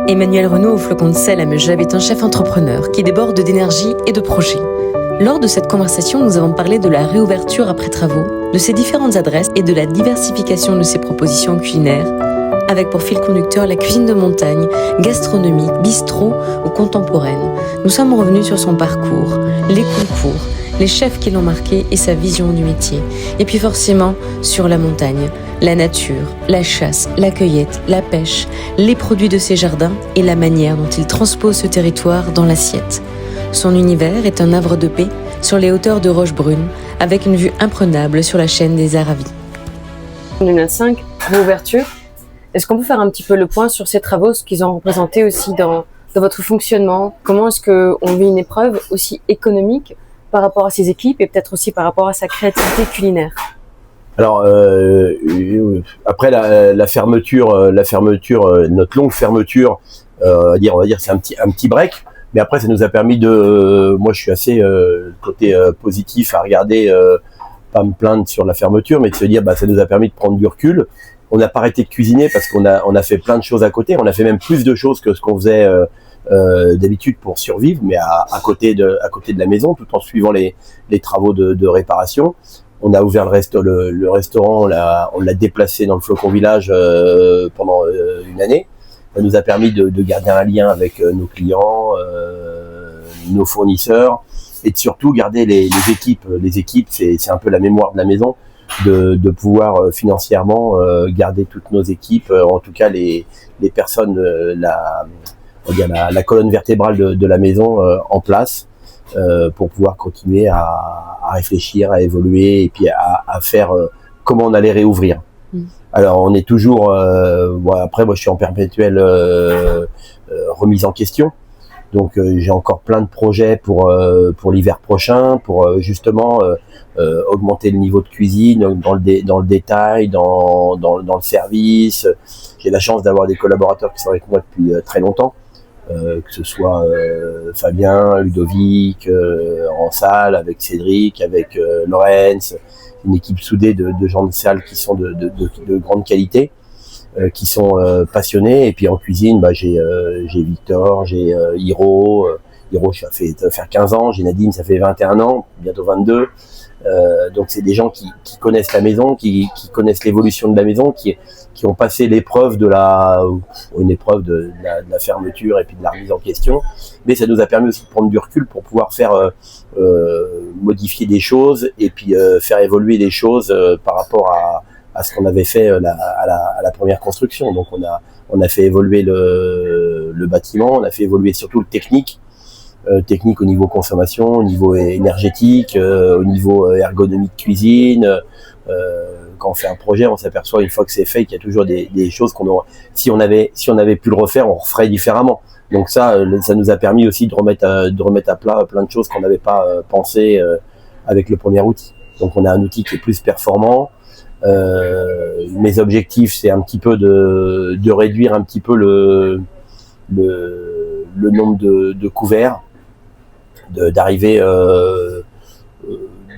Emmanuel Renaud au Flocon de sel à Megève est un chef entrepreneur qui déborde d'énergie et de projets. Lors de cette conversation, nous avons parlé de la réouverture après travaux, de ses différentes adresses et de la diversification de ses propositions culinaires, avec pour fil conducteur la cuisine de montagne, gastronomique, bistrot ou contemporaine. Nous sommes revenus sur son parcours, les concours, les chefs qui l'ont marqué et sa vision du métier. Et puis forcément, sur la montagne, la nature, la chasse, la cueillette, la pêche, les produits de ses jardins et la manière dont il transpose ce territoire dans l'assiette. Son univers est un havre de paix sur les hauteurs de Rochebrune, avec une vue imprenable sur la chaîne des Aravis. 2005, réouverture. Est-ce qu'on peut faire un petit peu le point sur ces travaux, ce qu'ils ont représenté aussi dans votre fonctionnement? Comment est-ce qu'on vit une épreuve aussi économique par rapport à ses équipes et peut-être aussi par rapport à sa créativité culinaire? Alors après la fermeture, notre longue fermeture, on va dire c'est un petit break, mais après ça nous a permis moi je suis assez côté positif à regarder, pas me plaindre sur la fermeture, mais de se dire ça nous a permis de prendre du recul. On n'a pas arrêté de cuisiner parce qu'on a fait plein de choses à côté. On a fait même plus de choses que ce qu'on faisait d'habitude pour survivre, mais à côté de la maison, tout en suivant les travaux de réparation. On a ouvert le restaurant, on l'a déplacé dans le Flocon Village pendant une année. Ça nous a permis de garder un lien avec nos clients, nos fournisseurs, et de surtout garder les équipes. Les équipes, c'est un peu la mémoire de la maison, de pouvoir financièrement garder toutes nos équipes, en tout cas les personnes, la colonne vertébrale de la maison en place, pour pouvoir continuer à réfléchir, à évoluer et puis à faire comment on allait réouvrir. Alors on est toujours, après moi je suis en perpétuelle remise en question, donc j'ai encore plein de projets pour l'hiver prochain, pour justement augmenter le niveau de cuisine dans le détail, dans le service. J'ai la chance d'avoir des collaborateurs qui sont avec moi depuis très longtemps. Que ce soit Fabien, Ludovic, en salle, avec Cédric, avec Lorenz, une équipe soudée de gens de salle qui sont de grande qualité, qui sont passionnés. Et puis en cuisine, j'ai Victor, j'ai Hiro. Hiro, ça fait faire 15 ans, j'ai Nadine, ça fait 21 ans, bientôt 22. Donc c'est des gens qui connaissent la maison, qui connaissent l'évolution de la maison, qui ont passé l'épreuve de la fermeture et puis de la remise en question. Mais ça nous a permis aussi de prendre du recul pour pouvoir faire modifier des choses et puis faire évoluer les choses par rapport à ce qu'on avait fait à la première construction. Donc on a fait évoluer le bâtiment, on a fait évoluer surtout le technique au niveau consommation, au niveau énergétique, au niveau ergonomie de cuisine. Quand on fait un projet, on s'aperçoit une fois que c'est fait qu'il y a toujours des choses si on avait pu le refaire, on referait différemment. Donc ça nous a permis aussi de remettre à plat plein de choses qu'on n'avait pas pensé avec le premier outil. Donc on a un outil qui est plus performant. Mes objectifs, c'est un petit peu de réduire un petit peu le nombre de couverts, d'arriver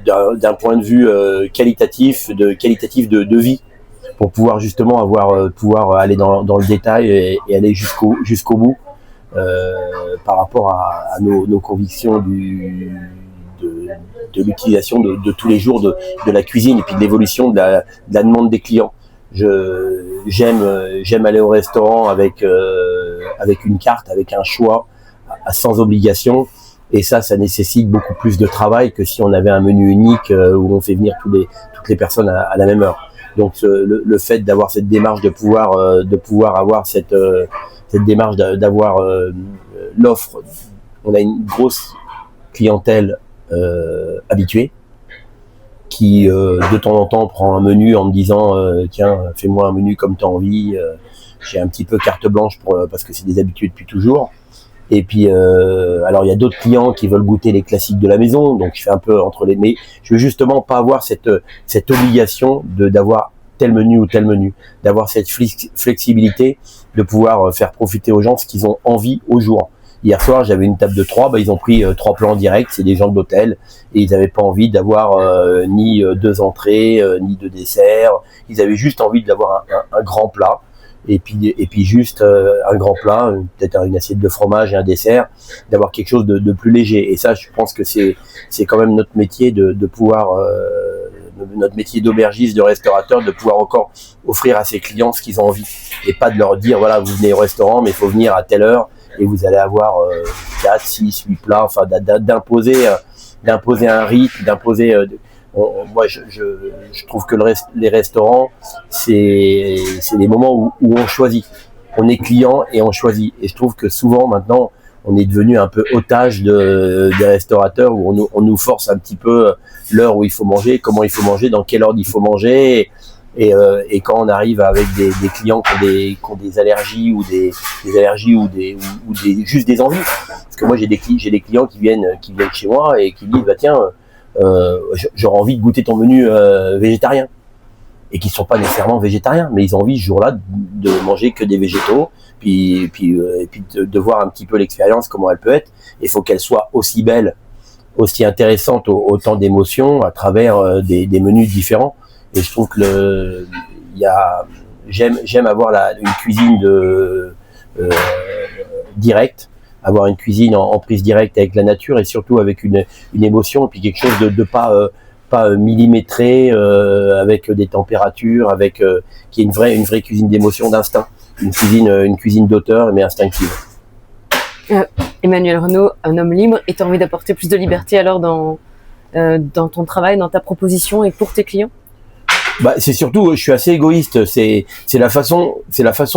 d'un point de vue qualitatif de vie, pour pouvoir justement pouvoir aller dans le détail et aller jusqu'au bout par rapport à nos convictions de l'utilisation de tous les jours de la cuisine et puis de l'évolution de la demande des clients. J'aime aller au restaurant avec une carte, avec un choix, sans obligation. Et ça nécessite beaucoup plus de travail que si on avait un menu unique où on fait venir toutes les personnes à la même heure. Donc le fait d'avoir cette démarche, de pouvoir avoir cette démarche d'avoir l'offre. On a une grosse clientèle habituée qui de temps en temps prend un menu en me disant tiens, fais-moi un menu comme tu as envie. J'ai un petit peu carte blanche parce que c'est des habitués depuis toujours. Et puis alors il y a d'autres clients qui veulent goûter les classiques de la maison, donc je fais un peu entre les, mais je veux justement pas avoir cette obligation d'avoir tel menu ou tel menu, d'avoir cette flexibilité, de pouvoir faire profiter aux gens ce qu'ils ont envie au jour. Hier soir, j'avais une table de 3, ils ont pris 3 plans en direct, c'est des gens de l'hôtel, et ils n'avaient pas envie d'avoir ni 2 entrées, ni 2 desserts, ils avaient juste envie d'avoir un grand plat. et puis juste un grand plat, peut-être une assiette de fromage et un dessert, d'avoir quelque chose de plus léger. Et ça, je pense que c'est quand même notre métier de pouvoir notre métier d'aubergiste, de restaurateur, de pouvoir encore offrir à ses clients ce qu'ils ont envie et pas de leur dire voilà, vous venez au restaurant mais il faut venir à telle heure et vous allez avoir 4, 6, 8 plats, enfin d'imposer un rythme, d'imposer moi je trouve que les restaurants c'est des moments où on choisit. On est client et on choisit. Et je trouve que souvent maintenant on est devenu un peu otage des restaurateurs où on nous force un petit peu l'heure où il faut manger, comment il faut manger, dans quel ordre il faut manger. Et quand on arrive avec des clients qui ont des allergies ou des allergies ou juste des envies, parce que moi j'ai des clients qui viennent chez moi et qui me disent bah tiens j'aurais envie de goûter ton menu végétarien, et qui sont pas nécessairement végétariens, mais ils ont envie ce jour-là de manger que des végétaux, puis de voir un petit peu l'expérience, comment elle peut être. Il faut qu'elle soit aussi belle, aussi intéressante, autant d'émotions à travers des menus différents. Et je trouve que j'aime avoir une cuisine directe, avoir une cuisine en prise directe avec la nature et surtout avec une émotion et puis quelque chose de pas millimétré, avec des températures, qui est une vraie cuisine d'émotion, d'instinct, une cuisine d'auteur mais instinctive. Emmanuel Renaud, un homme libre, et tu as envie d'apporter plus de liberté alors dans ton travail, dans ta proposition et pour tes clients? Bah, c'est surtout, je suis assez égoïste. C'est la façon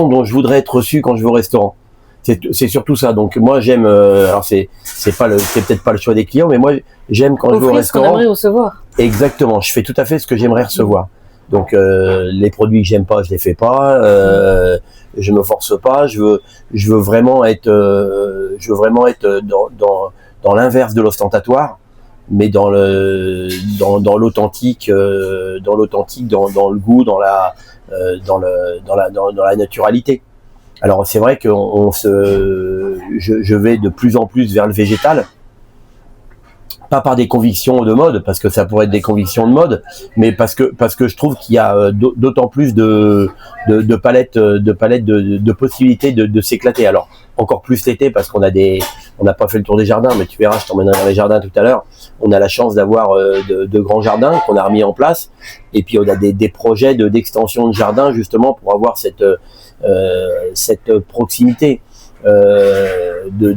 dont je voudrais être reçu quand je vais au restaurant. C'est surtout ça. Donc moi j'aime. Alors c'est peut-être pas le choix des clients, mais moi j'aime quand je vais au restaurant. Ce qu'on aimerait recevoir. Exactement. Je fais tout à fait ce que j'aimerais recevoir. Donc les produits que j'aime pas, je les fais pas. Je me force pas. Je veux vraiment être dans l'inverse de l'ostentatoire, mais dans l'authentique, dans le goût, dans la naturalité. Alors c'est vrai que je vais de plus en plus vers le végétal, pas par des convictions de mode, parce que ça pourrait être des convictions de mode, mais parce que je trouve qu'il y a d'autant plus de palettes, de possibilités de s'éclater. Alors encore plus l'été, parce on n'a pas fait le tour des jardins, mais tu verras, je t'emmènerai dans les jardins tout à l'heure. On a la chance d'avoir de grands jardins qu'on a remis en place, et puis on a des projets d'extension de jardin justement pour avoir cette proximité, de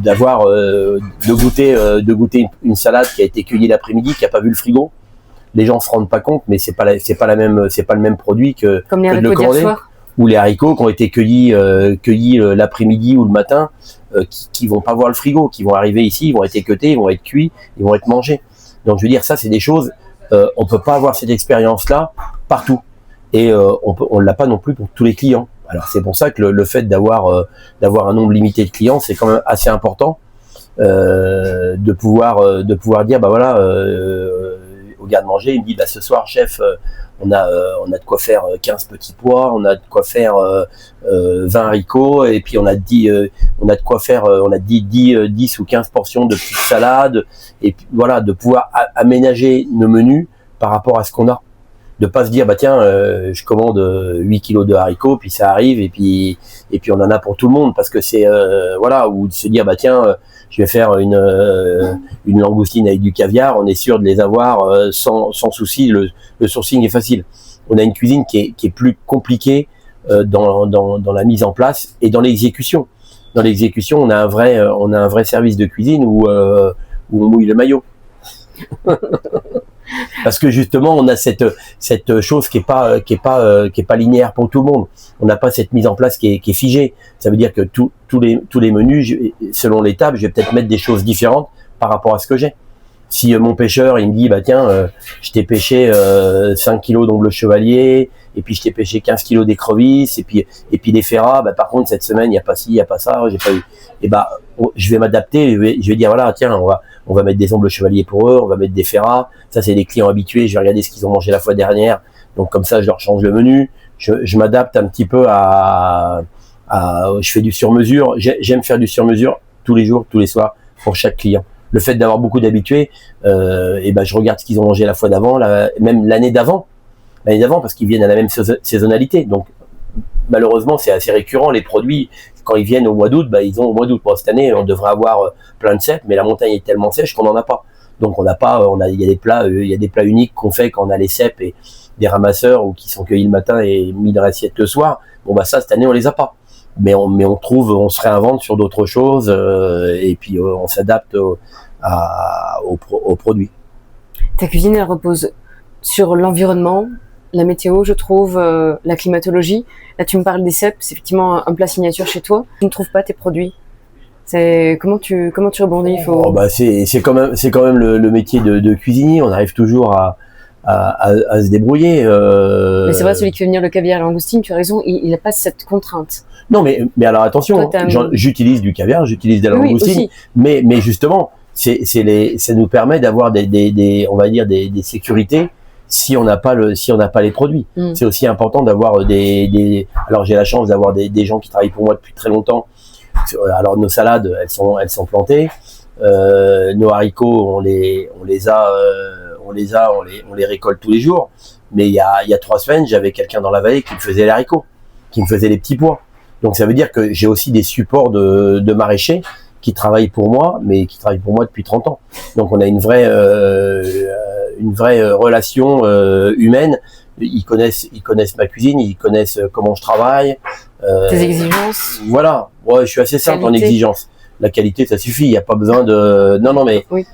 goûter une salade qui a été cueillie l'après-midi, qui a pas vu le frigo. Les gens se rendent pas compte, mais c'est pas le même produit que comme les haricots d'hier soir, ou les haricots qui ont été cueillis l'après-midi ou le matin, qui vont pas voir le frigo, qui vont arriver ici, ils vont être équeutés, ils vont être cuits, ils vont être mangés. Donc je veux dire, ça c'est des choses, on peut pas avoir cette expérience-là partout, et on l'a pas non plus pour tous les clients. Alors c'est pour ça que le fait d'avoir un nombre limité de clients, c'est quand même assez important, de pouvoir dire bah voilà, au garde-manger, il me dit bah ce soir chef, on a de quoi faire 15 petits pois, on a de quoi faire 20 haricots, et puis on a de quoi faire, on a 10 ou 15 portions de petites salades, et puis voilà, de pouvoir aménager nos menus par rapport à ce qu'on a. De pas se dire bah tiens, je commande 8 kilos de haricots, puis ça arrive, et puis on en a pour tout le monde, parce que c'est voilà, ou de se dire bah tiens, je vais faire une langoustine avec du caviar, on est sûr de les avoir sans souci, le sourcing est facile. On a une cuisine qui est plus compliquée dans la mise en place et dans l'exécution. Dans l'exécution, on a un vrai service de cuisine où on mouille le maillot. Parce que justement, on a cette chose qui est pas linéaire pour tout le monde. On n'a pas cette mise en place qui est figée. Ça veut dire que tous les menus, selon l'étape, je vais peut-être mettre des choses différentes par rapport à ce que j'ai. Si mon pêcheur, il me dit bah tiens, je t'ai pêché 5 kilos d'ongles chevalier, et puis je t'ai pêché 15 kilos d'écrevisses, et puis des ferrats, bah par contre cette semaine il y a pas ci, il y a pas ça, j'ai pas eu. Et bah je vais m'adapter, je vais dire voilà, tiens, on va mettre des ongles chevaliers pour eux, on va mettre des ferrats, ça c'est des clients habitués, je vais regarder ce qu'ils ont mangé la fois dernière, donc comme ça je leur change le menu, je m'adapte un petit peu je fais du sur-mesure, j'aime faire du sur-mesure tous les jours, tous les soirs, pour chaque client. Le fait d'avoir beaucoup d'habitués, et ben je regarde ce qu'ils ont mangé la fois d'avant, même l'année d'avant, parce qu'ils viennent à la même saisonnalité. Donc malheureusement, c'est assez récurrent. Les produits, quand ils viennent au mois d'août, ils ont au mois d'août. Bon, cette année, on devrait avoir plein de cèpes, mais la montagne est tellement sèche qu'on n'en a pas. Donc, il y a des plats uniques qu'on fait quand on a les cèpes et des ramasseurs ou qui sont cueillis le matin et mis dans l'assiette le soir. Bon, ça, cette année, on les a pas. Mais on se réinvente sur d'autres choses et puis on s'adapte aux produits. Ta cuisine, elle repose sur l'environnement, la météo, je trouve, la climatologie. Là, tu me parles des cèpes, c'est effectivement un plat signature chez toi. Tu ne trouves pas tes produits. Comment tu rebondis? C'est quand même le métier de cuisinier. On arrive toujours à se débrouiller. Mais c'est vrai, celui qui veut venir le caviar et langoustine, tu as raison, il n'a pas cette contrainte. Non, mais alors attention, j'utilise du caviar, j'utilise de la langoustine, mais justement, ça nous permet d'avoir on va dire des sécurités si on n'a pas les produits. C'est aussi important d'avoir alors j'ai la chance d'avoir des gens qui travaillent pour moi depuis très longtemps. Alors nos salades, elles sont plantées, nos haricots, on les récolte tous les jours. Mais il y a 3 semaines, j'avais quelqu'un dans la vallée qui me faisait les haricots, qui me faisait les petits pois. Donc ça veut dire que j'ai aussi des supports de maraîchers qui travaillent pour moi, mais qui travaillent pour moi depuis 30 ans. Donc on a une vraie relation humaine. Ils connaissent ma cuisine, ils connaissent comment je travaille. Tes exigences. Voilà. Ouais, je suis assez simple en exigence. La qualité, ça suffit. Il n'y a pas besoin de. Non, mais oui.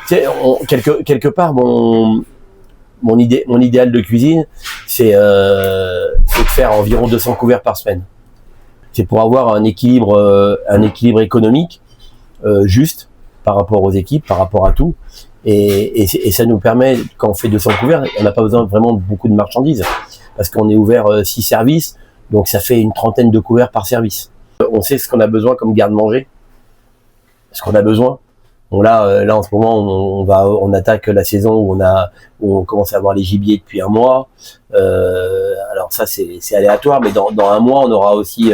Quelque part mon idéal de cuisine, c'est de faire environ 200 couverts par semaine. C'est pour avoir un équilibre économique juste par rapport aux équipes, par rapport à tout. Et ça nous permet, quand on fait 200 couverts, on n'a pas besoin vraiment de beaucoup de marchandises parce qu'on est ouvert 6 services, donc ça fait une 30aine de couverts par service. On sait ce qu'on a besoin comme garde-manger, ce qu'on a besoin. Bon là en ce moment on attaque la saison où on commence à avoir les gibiers depuis un mois. Alors ça c'est aléatoire, mais dans un mois on aura aussi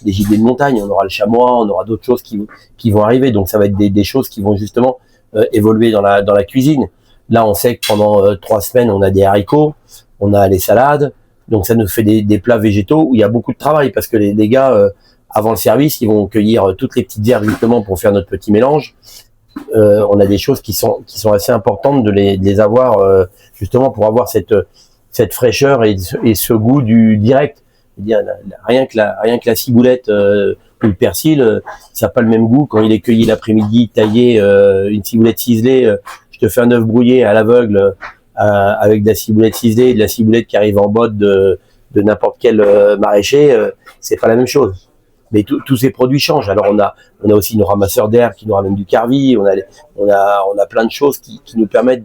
des gibiers de montagne, on aura le chamois, on aura d'autres choses qui vont arriver. Donc ça va être des choses qui vont justement évoluer dans la cuisine. Là on sait que pendant 3 semaines on a des haricots, on a les salades, donc ça nous fait des plats végétaux où il y a beaucoup de travail parce que les gars avant le service ils vont cueillir toutes les petites herbes justement pour faire notre petit mélange. On a des choses qui sont assez importantes de les avoir justement pour avoir cette fraîcheur et ce goût du direct. C'est-à-dire, rien que la ciboulette ou le persil, ça n'a pas le même goût quand il est cueilli l'après-midi, taillé, une ciboulette ciselée. Je te fais un œuf brouillé à l'aveugle avec de la ciboulette ciselée, de la ciboulette qui arrive en botte de n'importe quel maraîcher, c'est pas la même chose. Mais tous ces produits changent. Alors on a aussi nos ramasseurs d'herbes qui nous ramènent du carvi. On a plein de choses qui nous permettent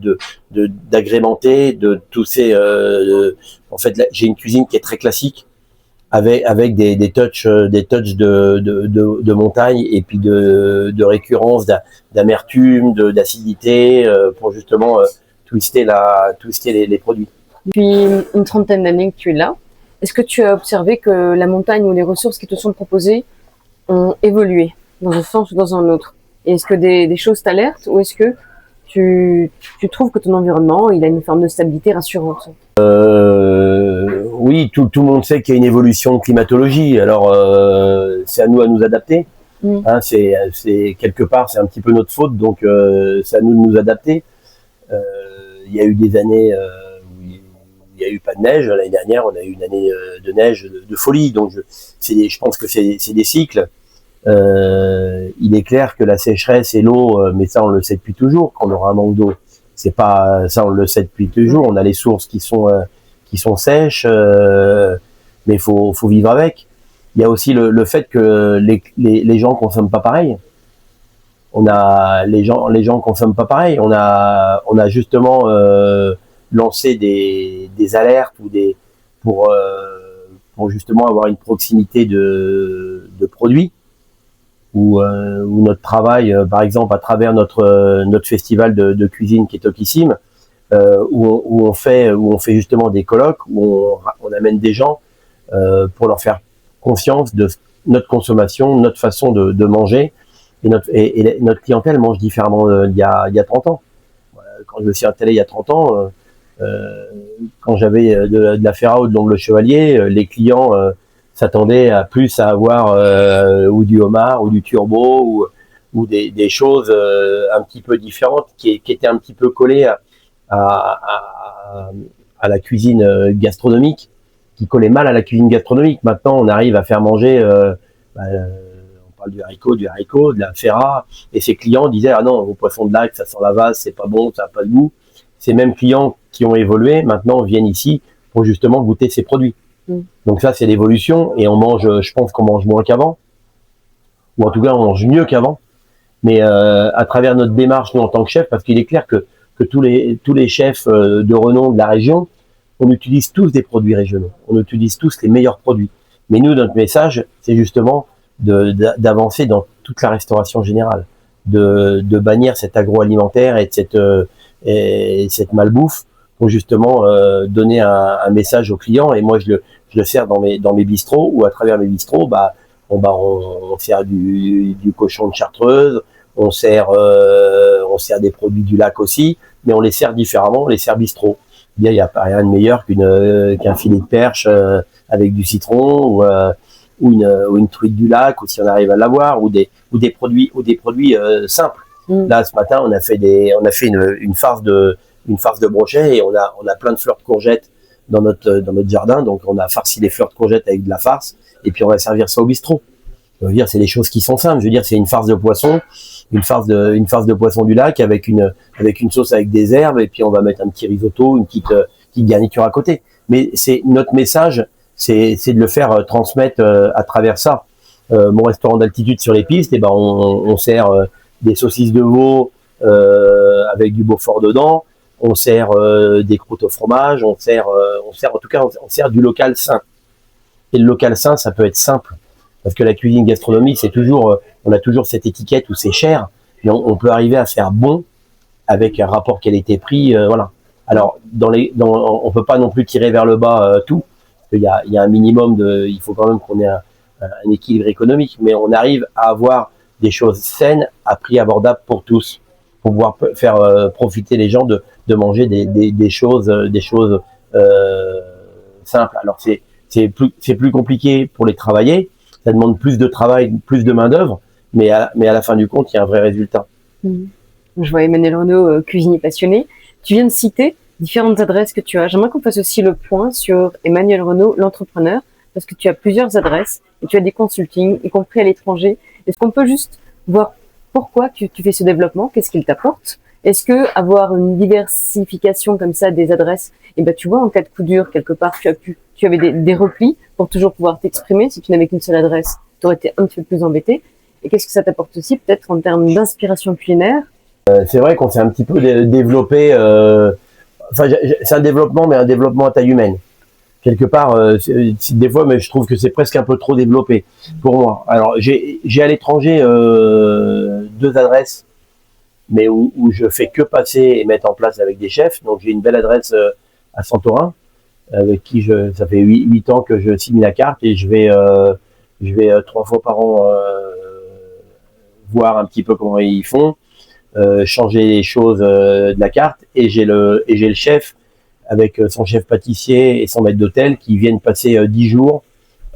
d'agrémenter de tous ces. En fait, là, j'ai une cuisine qui est très classique avec des touches de montagne et puis de récurrence, d'amertume, d'acidité pour justement twister les produits. Depuis une 30aine d'années que tu es là, est-ce que tu as observé que la montagne ou les ressources qui te sont proposées ont évolué dans un sens ou dans un autre? Et est-ce que des choses t'alertent ou est-ce que tu trouves que ton environnement il a une forme de stabilité rassurante? Oui, tout le monde sait qu'il y a une évolution de climatologie. Alors c'est à nous adapter. Hein, c'est quelque part c'est un petit peu notre faute, donc c'est à nous de nous adapter. Il y a eu des années il n'y a eu pas de neige. L'année dernière, on a eu une année de neige de folie. Donc, je pense que c'est des cycles. Il est clair que la sécheresse et l'eau, mais ça, on le sait depuis toujours, qu'on aura un manque d'eau. C'est pas ça, on le sait depuis toujours. On a les sources qui sont sèches, mais faut vivre avec. Il y a aussi le fait que les gens consomment pas pareil. Les gens consomment pas pareil. On a justement lancer des alertes ou pour justement avoir une proximité de produits où notre travail par exemple à travers notre festival de cuisine qui est topissime où on fait justement des colloques où on amène des gens pour leur faire confiance de notre consommation, notre façon de manger et notre clientèle mange différemment d'il y a 30 ans. Quand je me suis installé il y a 30 ans quand j'avais de la Ferrare ou de l'Ongle Chevalier, les clients s'attendaient à plus à avoir ou du homard ou du turbo ou des choses un petit peu différentes qui étaient un petit peu collées à la cuisine gastronomique, qui collait mal à la cuisine gastronomique. Maintenant, on arrive à faire manger, on parle du haricot, de la ferra, et ces clients disaient ah non, vos poissons de lac, ça sent la vase, c'est pas bon, ça n'a pas de goût. Ces mêmes clients qui ont évolué maintenant viennent ici pour justement goûter ces produits. Donc ça, c'est l'évolution, et on mange, je pense qu'on mange moins qu'avant, ou en tout cas on mange mieux qu'avant. Mais à travers notre démarche, nous en tant que chef, parce qu'il est clair que tous les chefs de renom de la région, on utilise tous des produits régionaux, on utilise tous les meilleurs produits. Mais nous, notre message, c'est justement d'avancer dans toute la restauration générale, de bannir cet agroalimentaire et cette malbouffe pour justement donner un message aux clients. Et moi, je le sers dans mes bistrots, ou à travers mes bistrots, on sert du cochon de Chartreuse, on sert des produits du lac aussi, mais on les sert différemment, on les sert bistrot. Il n'y a pas rien de meilleur qu'un filet de perche avec du citron ou une truite du lac, ou si on arrive à l'avoir, ou des produits simples. Là, ce matin, on a fait une farce de brochet, et on a plein de fleurs de courgettes dans notre jardin. Donc on a farci les fleurs de courgettes avec de la farce, et puis on va servir ça au bistrot. Je veux dire, c'est des choses qui sont simples. Je veux dire, c'est une farce de poisson, une farce de poisson du lac avec une sauce avec des herbes, et puis on va mettre un petit risotto, une petite garniture à côté. Mais c'est notre message, c'est de le faire transmettre à travers ça. Mon restaurant d'altitude sur les pistes, on sert des saucisses de veau avec du Beaufort dedans, on sert des croûtes au fromage, on sert du local sain. Et le local sain, ça peut être simple, parce que la cuisine gastronomique, c'est toujours, on a toujours cette étiquette où c'est cher, mais on peut arriver à faire bon avec un rapport qualité-prix, voilà. Alors, on peut pas non plus tirer vers le bas tout. Il y a un minimum il faut quand même qu'on ait un équilibre économique, mais on arrive à avoir des choses saines à prix abordable pour tous, pour pouvoir faire profiter les gens de manger des choses simples. Alors c'est plus compliqué pour les travailler, ça demande plus de travail, plus de main d'œuvre, mais à la fin du compte, il y a un vrai résultat. Je vois Emmanuel Renaud, cuisinier passionné. Tu viens de citer différentes adresses que tu as. J'aimerais qu'on fasse aussi le point sur Emmanuel Renaud, l'entrepreneur, parce que tu as plusieurs adresses et tu as des consultings, y compris à l'étranger. Est-ce qu'on peut juste voir pourquoi tu fais ce développement? Qu'est-ce qu'il t'apporte? Est-ce que avoir une diversification comme ça des adresses, tu vois, en cas de coup dur, quelque part, tu avais des replis pour toujours pouvoir t'exprimer. Si tu n'avais qu'une seule adresse, tu aurais été un petit peu plus embêté. Et qu'est-ce que ça t'apporte aussi, peut-être en termes d'inspiration culinaire? C'est vrai qu'on s'est un petit peu développé, c'est un développement, mais un développement à taille humaine. Quelque part, des fois, mais je trouve que c'est presque un peu trop développé pour moi. Alors, j'ai à l'étranger 2 adresses, mais où je fais que passer et mettre en place avec des chefs. Donc, j'ai une belle adresse à Santorin, avec qui ça fait 8 ans que je signe la carte, et je vais 3 fois par an voir un petit peu comment ils font, changer les choses de la carte, et j'ai le chef avec son chef pâtissier et son maître d'hôtel qui viennent passer 10 jours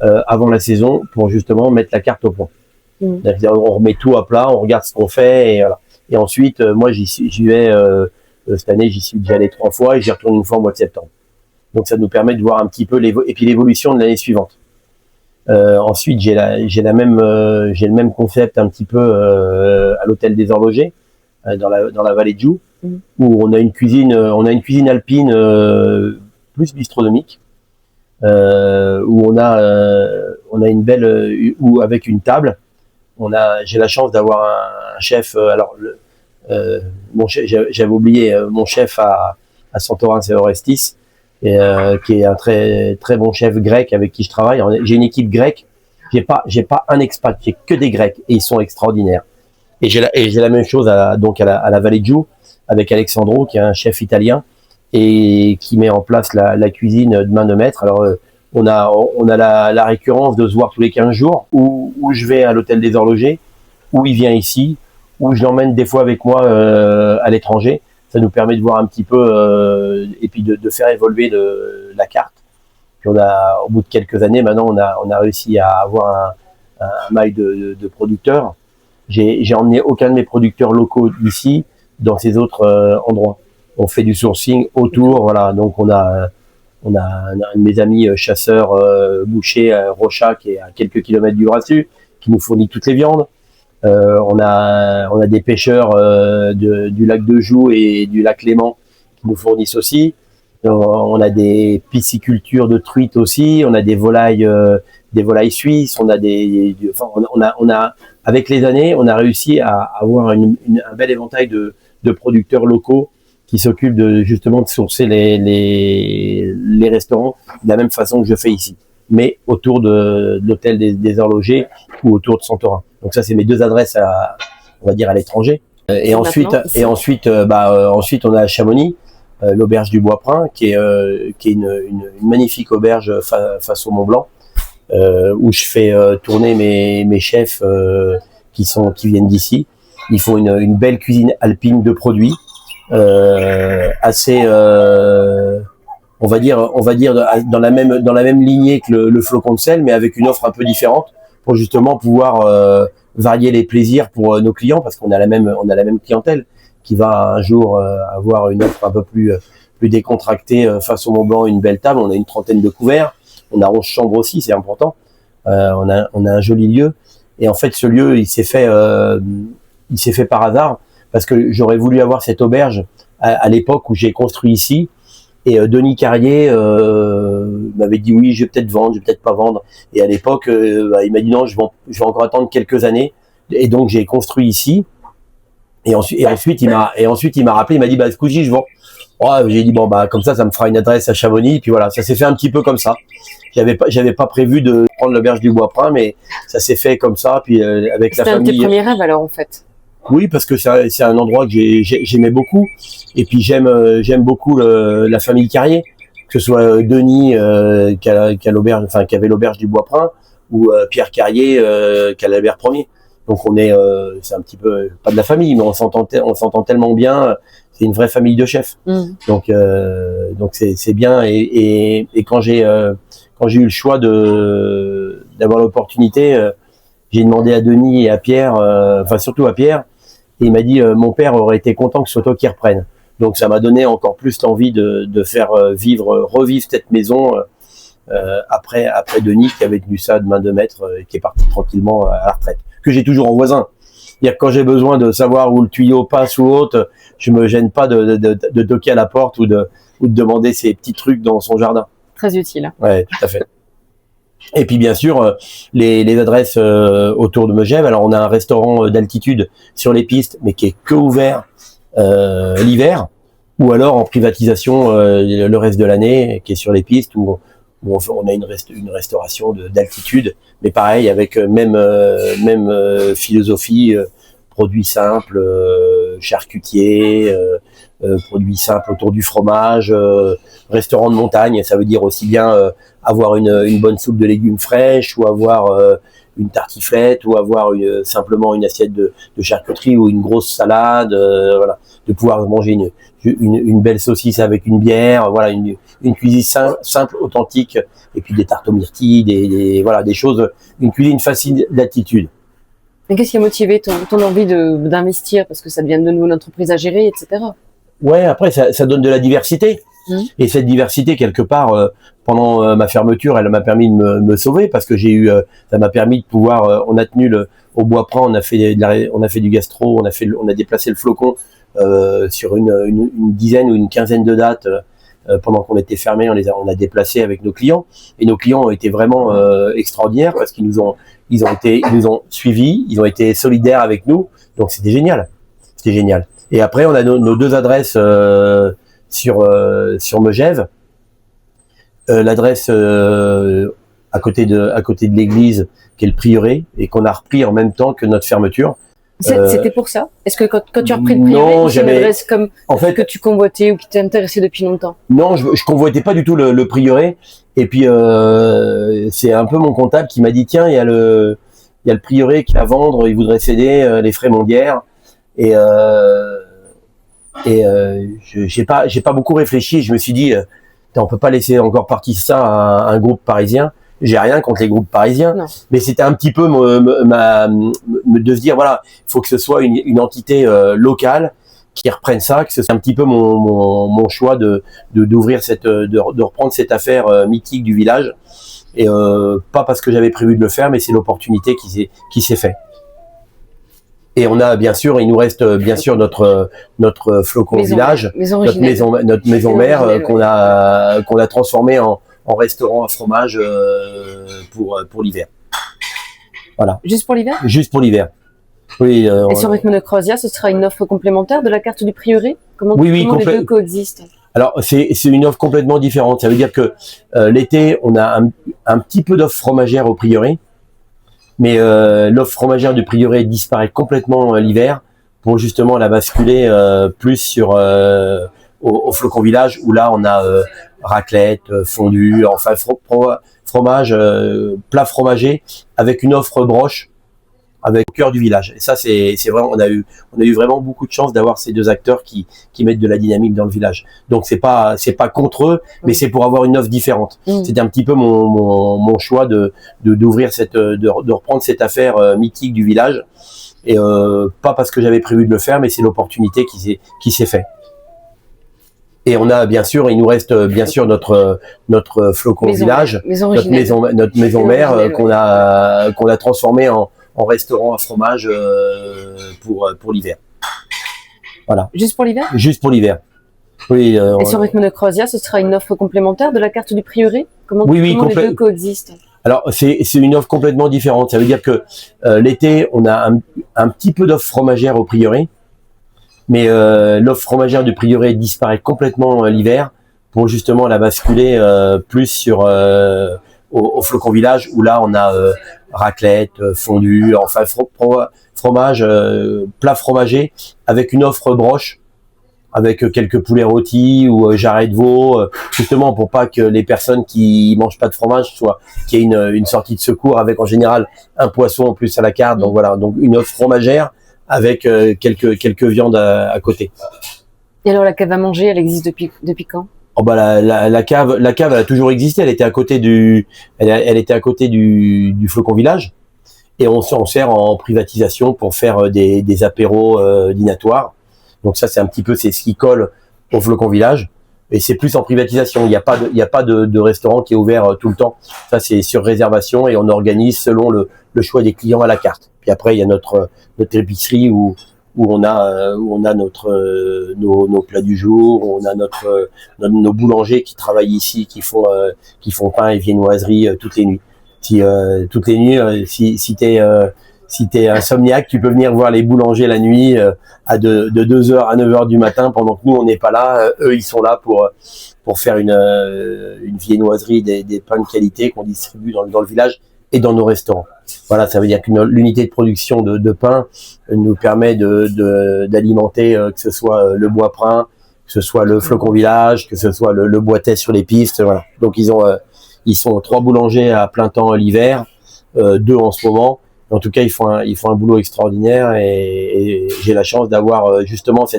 avant la saison pour justement mettre la carte au point. C'est-à-dire, on remet tout à plat, on regarde ce qu'on fait, et voilà. Et ensuite, moi j'y vais cette année, j'y suis déjà allé 3 fois, et j'y retourne une fois au mois de septembre. Donc ça nous permet de voir un petit peu et puis l'évolution de l'année suivante. Ensuite, j'ai le même concept un petit peu à l'hôtel des Horlogers, dans la vallée de Joux, où on a une cuisine alpine plus bistronomique, où on a une belle, où avec une table, j'ai la chance d'avoir un chef. Mon chef, j'avais oublié mon chef à Santorin, c'est Orestis, qui est un très très bon chef grec avec qui je travaille. J'ai une équipe grecque. J'ai pas un expat, j'ai que des Grecs, et ils sont extraordinaires. Et j'ai la même chose à la vallée de Joux avec Alexandro, qui est un chef italien et qui met en place la cuisine de main de maître. Alors on a la récurrence de se voir tous les 15 jours, où je vais à l'hôtel des Horlogers, où il vient ici, où je l'emmène des fois avec moi à l'étranger. Ça nous permet de voir un petit peu et puis de faire évoluer la carte. Puis au bout de quelques années, maintenant, on a réussi à avoir un mail de producteurs. J'ai emmené aucun de mes producteurs locaux d'ici dans ces autres endroits. On fait du sourcing autour, voilà. Donc on a un de mes amis chasseurs boucher Rocha qui est à quelques kilomètres du Rasu, qui nous fournit toutes les viandes. On a des pêcheurs du lac de Joux et du lac Léman qui nous fournissent aussi. On a des piscicultures de truites aussi. On a des volailles suisses. On a avec les années, on a réussi à avoir un bel éventail de producteurs locaux qui s'occupent justement de sourcer les restaurants de la même façon que je fais ici, mais autour de l'hôtel des Horlogers ou autour de Santorin. Donc ça, c'est mes deux adresses on va dire à l'étranger. Ensuite, on a à Chamonix l'auberge du Bois-Prin, qui est une magnifique auberge face au Mont Blanc, où je fais tourner mes chefs qui viennent d'ici. Ils font une belle cuisine alpine de produits, assez on va dire dans la même lignée que le flocon de sel, mais avec une offre un peu différente pour justement pouvoir varier les plaisirs pour nos clients, parce qu'on a la même clientèle qui va un jour avoir une offre un peu plus décontractée face au Mont Blanc, une belle table. On a une 30aine de couverts, on a 11 chambres aussi, c'est important. On a un joli lieu, et en fait ce lieu il s'est fait par hasard, parce que j'aurais voulu avoir cette auberge à l'époque où j'ai construit ici, et Denis Carrier m'avait dit oui, je vais peut-être vendre, je vais peut-être pas vendre, et à l'époque il m'a dit non, je vais encore attendre quelques années, et donc j'ai construit ici, et ensuite il m'a rappelé, il m'a dit bah ce coup-ci je vends. J'ai dit bon bah comme ça me fera une adresse à Chamonix, et puis voilà, ça s'est fait un petit peu comme ça. J'avais pas prévu de prendre l'auberge du Bois-Prin, mais ça s'est fait comme ça, puis avec la famille. C'était un de tes premiers rêves alors en fait. Oui, parce que c'est un endroit que j'aimais beaucoup, et puis j'aime beaucoup la famille Carrier, que ce soit Denis qui avait l'auberge du Bois-Prin, ou Pierre Carrier qui a l'auberge premier. Donc c'est un petit peu pas de la famille, mais on s'entend tellement bien. C'est une vraie famille de chefs. Donc c'est bien, et quand j'ai eu le choix d'avoir l'opportunité, j'ai demandé à Denis et à Pierre, surtout à Pierre, et il m'a dit mon père aurait été content que ce soit toi qui reprenne. Donc ça m'a donné encore plus l'envie de faire revivre cette maison après Denis, qui avait tenu ça de main de maître, qui est parti tranquillement à la retraite, que j'ai toujours en voisin. C'est-à-dire que quand j'ai besoin de savoir où le tuyau passe ou autre, je me gêne pas de toquer à la porte ou de demander ces petits trucs dans son jardin. Très utile. Ouais, tout à fait. Et puis bien sûr les adresses autour de Megève. Alors on a un restaurant d'altitude sur les pistes, mais qui est que ouvert l'hiver, ou alors en privatisation le reste de l'année, qui est sur les pistes, où on a une restauration d'altitude, mais pareil avec même philosophie, produits simples, charcutiers, produits simples autour du fromage, restaurant de montagne. Ça veut dire aussi bien avoir une bonne soupe de légumes fraîches, ou avoir une tartiflette, ou avoir simplement une assiette de charcuterie, ou une grosse salade, voilà, de pouvoir manger une belle saucisse avec une bière, voilà, une cuisine simple, authentique, et puis des tartes aux myrtilles, des choses, une cuisine facile d'attitude. Mais qu'est-ce qui a motivé ton envie d'investir, parce que ça devient de nouveau une entreprise à gérer, etc. Ouais, après ça donne de la diversité. Et cette diversité, quelque part, pendant ma fermeture, elle m'a permis de me sauver, parce que ça m'a permis de pouvoir, on a tenu au Bois-Prin, on a fait du gastro, on a déplacé le flocon sur une dizaine ou une quinzaine de dates pendant qu'on était fermé. On a déplacé avec nos clients, et nos clients ont été vraiment extraordinaires, parce qu'ils nous ont suivis, ils ont été solidaires avec nous, donc c'était génial. Et après on a nos deux adresses sur Megève, l'adresse à côté de l'église, qui est le prieuré, et qu'on a repris en même temps que notre fermeture. C'était pour ça? Est-ce que quand tu as repris le prieuré, c'est une adresse comme que tu convoitais ou qui t'intéressait depuis longtemps? Non, je convoitais pas du tout le prieuré, et puis c'est un peu mon comptable qui m'a dit tiens, il y a le prieuré qui est à vendre, il voudrait céder les frais Monguière, et Et j'ai pas beaucoup réfléchi. Je me suis dit, on peut pas laisser encore partir ça à un groupe parisien. J'ai rien contre les groupes parisiens, Non. mais c'était un petit peu de se dire voilà, il faut que ce soit une entité locale qui reprenne ça, que c'est un petit peu mon choix d'ouvrir de reprendre cette affaire mythique du village, et pas parce que j'avais prévu de le faire, mais c'est l'opportunité qui s'est fait. Et on a bien sûr, il nous reste bien sûr notre flocon village, notre maison mère qu'on a transformée en restaurant à fromage pour l'hiver. Voilà. Juste pour l'hiver? Juste pour l'hiver. Oui. Et sur Rythme de Croisière, ce sera une offre complémentaire de la carte du prieuré? Comment les deux coexistent? Alors c'est une offre complètement différente. Ça veut dire que l'été, on a un petit peu d'offre fromagère au prieuré, mais l'offre fromagère du prieuré disparaît complètement l'hiver pour justement la basculer plus sur au flocon village, où là on a raclette, fondue, enfin fromage, plat fromager avec une offre broche avec le cœur du village. Et ça c'est vraiment, on a eu vraiment beaucoup de chance d'avoir ces deux acteurs qui mettent de la dynamique dans le village. Donc c'est pas contre eux, mais c'est pour avoir une offre différente. C'était un petit peu mon choix d'ouvrir de reprendre cette affaire mythique du village, et pas parce que j'avais prévu de le faire, mais c'est l'opportunité qui s'est fait. Et on a bien sûr, il nous reste bien sûr notre flocon village, notre maison mère qu'on a transformée en restaurant à fromage pour l'hiver. Voilà. Juste pour l'hiver? Juste pour l'hiver. Oui. Et sur Rythme de Croisière, ce sera une offre complémentaire de la carte du prieuré? Comment les deux coexistent? Alors c'est une offre complètement différente. Ça veut dire que l'été, on a un petit peu d'offre fromagère au prieuré, mais l'offre fromagère du prieuré disparaît complètement l'hiver pour justement la basculer plus sur au flocon village, où là on a raclette, fondue, enfin fromage, plat fromager avec une offre broche avec quelques poulets rôtis ou jarret de veau, justement pour pas que les personnes qui mangent pas de fromage qu'il y ait une sortie de secours, avec en général un poisson en plus à la carte. Donc voilà, donc une offre fromagère avec quelques viandes à côté. Et alors la cave à manger, elle existe depuis quand? Oh bah la cave elle a toujours existé. Elle était à côté elle était à côté du flocon village, et on s'en sert en privatisation pour faire des apéros dînatoires. Donc ça c'est un petit peu, c'est ce qui colle au flocon village, et c'est plus en privatisation. Il y a pas de restaurant qui est ouvert tout le temps. Ça c'est sur réservation, et on organise selon le choix des clients à la carte. Puis après il y a notre épicerie où on a nos plats du jour, où on a nos boulangers qui travaillent ici, qui font pain et viennoiserie toutes les nuits. Si t'es insomniaque, tu peux venir voir les boulangers la nuit de 2h à 9h du matin, pendant que nous on n'est pas là. Eux ils sont là pour faire une viennoiserie, des pains de qualité qu'on distribue dans le village et dans nos restaurants. Voilà, ça veut dire que l'unité de production de pain nous permet d'alimenter que ce soit le bois print, que ce soit le flocon village, que ce soit le boitet sur les pistes. Voilà. Donc ils sont 3 boulangers à plein temps l'hiver, 2 en ce moment. En tout cas, ils font un boulot extraordinaire, et j'ai la chance d'avoir justement ce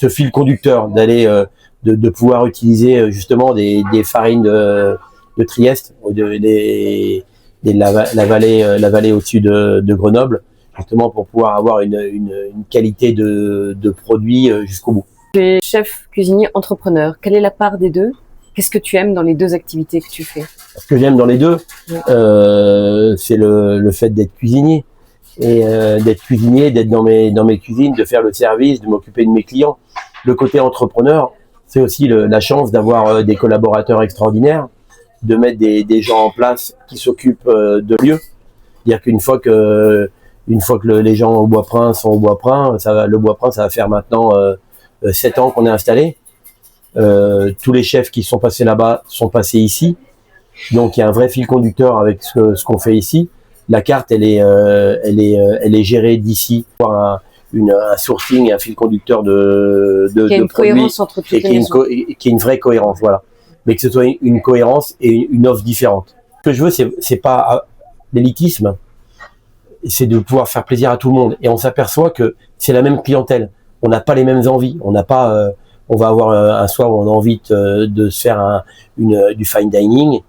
fil conducteur, de pouvoir utiliser justement des farines de Trieste, la vallée au-dessus de Grenoble, justement pour pouvoir avoir une qualité de produit jusqu'au bout. Tu es chef, cuisinier, entrepreneur. Quelle est la part des deux? Qu'est-ce que tu aimes dans les deux activités que tu fais? Ce que j'aime dans les deux, c'est le fait d'être cuisinier, et d'être dans mes cuisines, de faire le service, de m'occuper de mes clients. Le côté entrepreneur, c'est aussi la chance d'avoir des collaborateurs extraordinaires, de mettre des gens en place qui s'occupent de lieux. C'est-à-dire qu'une fois que les gens au Bois-Prin sont au Bois-Prin, le Bois-Prin, ça va faire maintenant 7 ans qu'on est installé. Tous les chefs qui sont passés là-bas sont passés ici. Donc il y a un vrai fil conducteur avec ce qu'on fait ici. La carte, elle est gérée d'ici, par un sourcing, un fil conducteur de une produits, cohérence entre toutes les maisons. qui est une vraie cohérence, voilà. Mais que ce soit une cohérence et une offre différente. Ce que je veux, c'est pas l'élitisme, c'est de pouvoir faire plaisir à tout le monde. Et on s'aperçoit que c'est la même clientèle. on n'a pas les mêmes envies. On n'a pas, on va avoir un soir où on a envie de se faire du fine dining,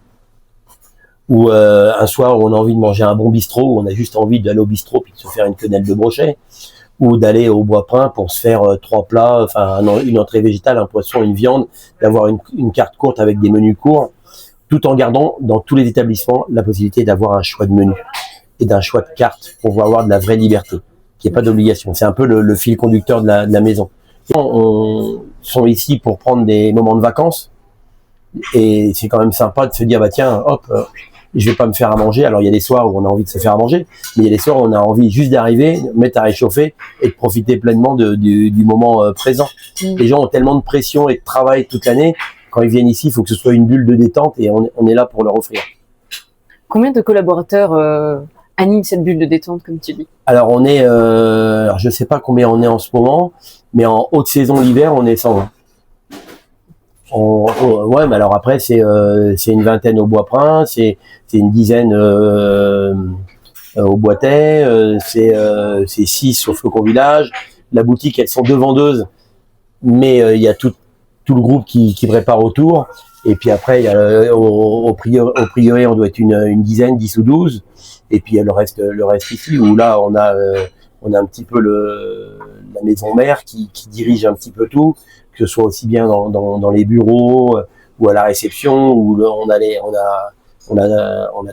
ou un soir où on a envie de manger un bon bistrot, où on a juste envie d'aller au bistrot puis de se faire une quenelle de brochet, ou d'aller au Bois-Prin pour se faire 3 plats, enfin une entrée végétale, un poisson, une viande, d'avoir une carte courte avec des menus courts, tout en gardant dans tous les établissements la possibilité d'avoir un choix de menu et d'un choix de carte pour pouvoir avoir de la vraie liberté, qu'il n'y ait pas d'obligation. C'est un peu le fil conducteur de la maison. On sont ici pour prendre des moments de vacances, et c'est quand même sympa de se dire, bah tiens, hop, je vais pas me faire à manger. Alors il y a des soirs où on a envie de se faire à manger, mais il y a des soirs où on a envie juste d'arriver, mettre à réchauffer et de profiter pleinement du moment présent. Les gens ont tellement de pression et de travail toute l'année, quand ils viennent ici, il faut que ce soit une bulle de détente, et on est là pour leur offrir. Combien de collaborateurs animent cette bulle de détente, comme tu dis? Alors on est, alors je sais pas combien on est en ce moment, mais en haute saison l'hiver, on est 120. Ouais, mais alors après c'est une vingtaine au Bois-Prin, c'est une dizaine au Boitet, c'est 6 au Flocon Village. La boutique, elles sont 2 vendeuses, mais il y a tout le groupe qui prépare autour. Et puis après, il y a, au prieuré, on doit être une dizaine, 10 ou 12. Et puis il y a le reste ici, où là on a un petit peu la maison mère qui dirige un petit peu tout, que ce soit aussi bien dans les bureaux ou à la réception, où on a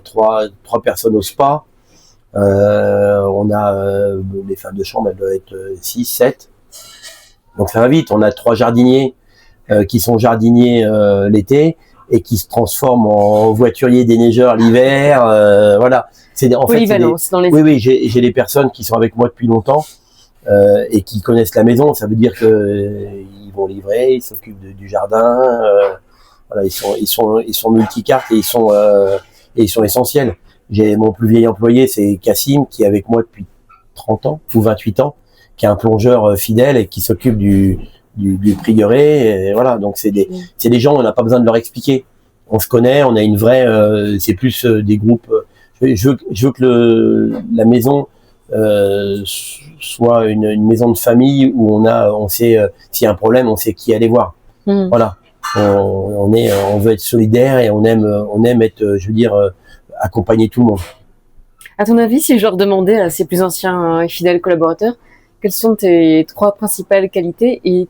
trois personnes au spa. On a les femmes de chambre, elles doivent être 6, 7. Donc ça va vite. On a 3 jardiniers qui sont jardiniers l'été et qui se transforment en voituriers déneigeurs l'hiver. Voilà. Polyvalence dans les... Oui, j'ai des personnes qui sont avec moi depuis longtemps et qui connaissent la maison. Ça veut dire que ils vont livrer, ils s'occupent du jardin. Voilà, ils sont multicartes et ils sont essentiels. J'ai mon plus vieil employé, c'est Cassim, qui est avec moi depuis 30 ans ou 28 ans, qui est un plongeur fidèle et qui s'occupe du prieuré. Et voilà, donc c'est des gens, on n'a pas besoin de leur expliquer. On se connaît, on a une vraie, c'est plus des groupes. Je veux que la maison soit une maison de famille où on sait s'il y a un problème, on sait qui aller voir. Voilà, on veut être solidaire et on aime être, je veux dire, accompagner tout le monde. À ton avis, si je leur demandais à ces plus anciens et fidèles collaborateurs, quelles sont tes 3 principales qualités et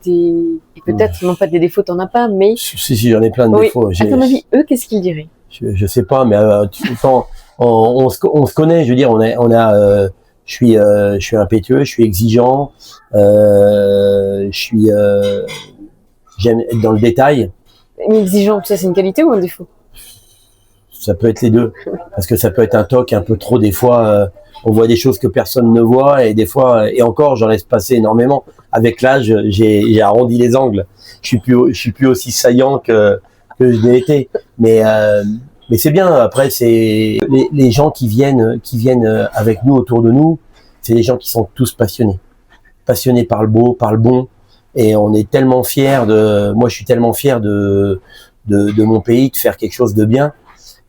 peut-être, non pas des défauts, t'en as pas, mais... Si, j'en ai plein de défauts. À ton avis, eux, qu'est-ce qu'ils diraient? Je sais pas, mais quand on se connaît, je veux dire, je suis impétueux, je suis exigeant, j'aime être dans le détail. Mais exigeant, ça c'est une qualité ou un défaut? Ça peut être les deux, parce que ça peut être un toc un peu trop. Des fois, on voit des choses que personne ne voit, et des fois, et encore, j'en laisse passer énormément. Avec l'âge, j'ai arrondi les angles. Je suis plus aussi saillant que je l'ai été. Mais c'est bien. Après, c'est les gens qui viennent avec nous, autour de nous, c'est des gens qui sont tous passionnés par le beau, par le bon. Et on est tellement fiers moi, je suis tellement fier de mon pays, de faire quelque chose de bien.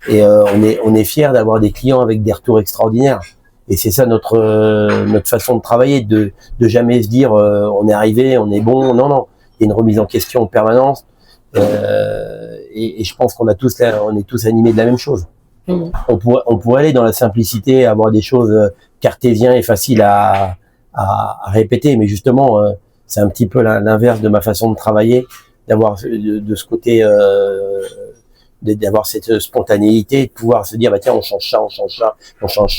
Et on est fiers d'avoir des clients avec des retours extraordinaires. Et c'est ça notre façon de travailler, de jamais se dire on est arrivé, on est bon. Non, il y a une remise en question en permanence. Et je pense on est tous animés de la même chose. On pourrait aller dans la simplicité, avoir des choses cartésiennes et faciles à répéter, mais justement c'est un petit peu l'inverse de ma façon de travailler, d'avoir de ce côté d'avoir cette spontanéité, de pouvoir se dire bah tiens on change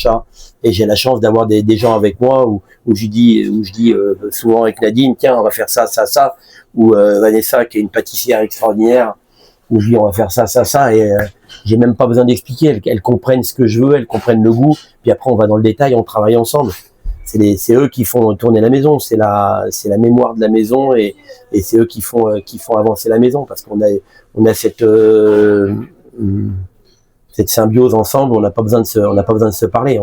ça, et j'ai la chance d'avoir des gens avec moi où je dis souvent avec Nadine, tiens on va faire ça, ou Vanessa qui est une pâtissière extraordinaire, où je dis on va faire ça, et j'ai même pas besoin d'expliquer, elles comprennent ce que je veux, elles comprennent le goût, puis après on va dans le détail, on travaille ensemble. C'est eux qui font tourner la maison, c'est la mémoire de la maison, et c'est eux qui font avancer la maison, parce qu'on a cette symbiose ensemble. On n'a pas besoin de se parler,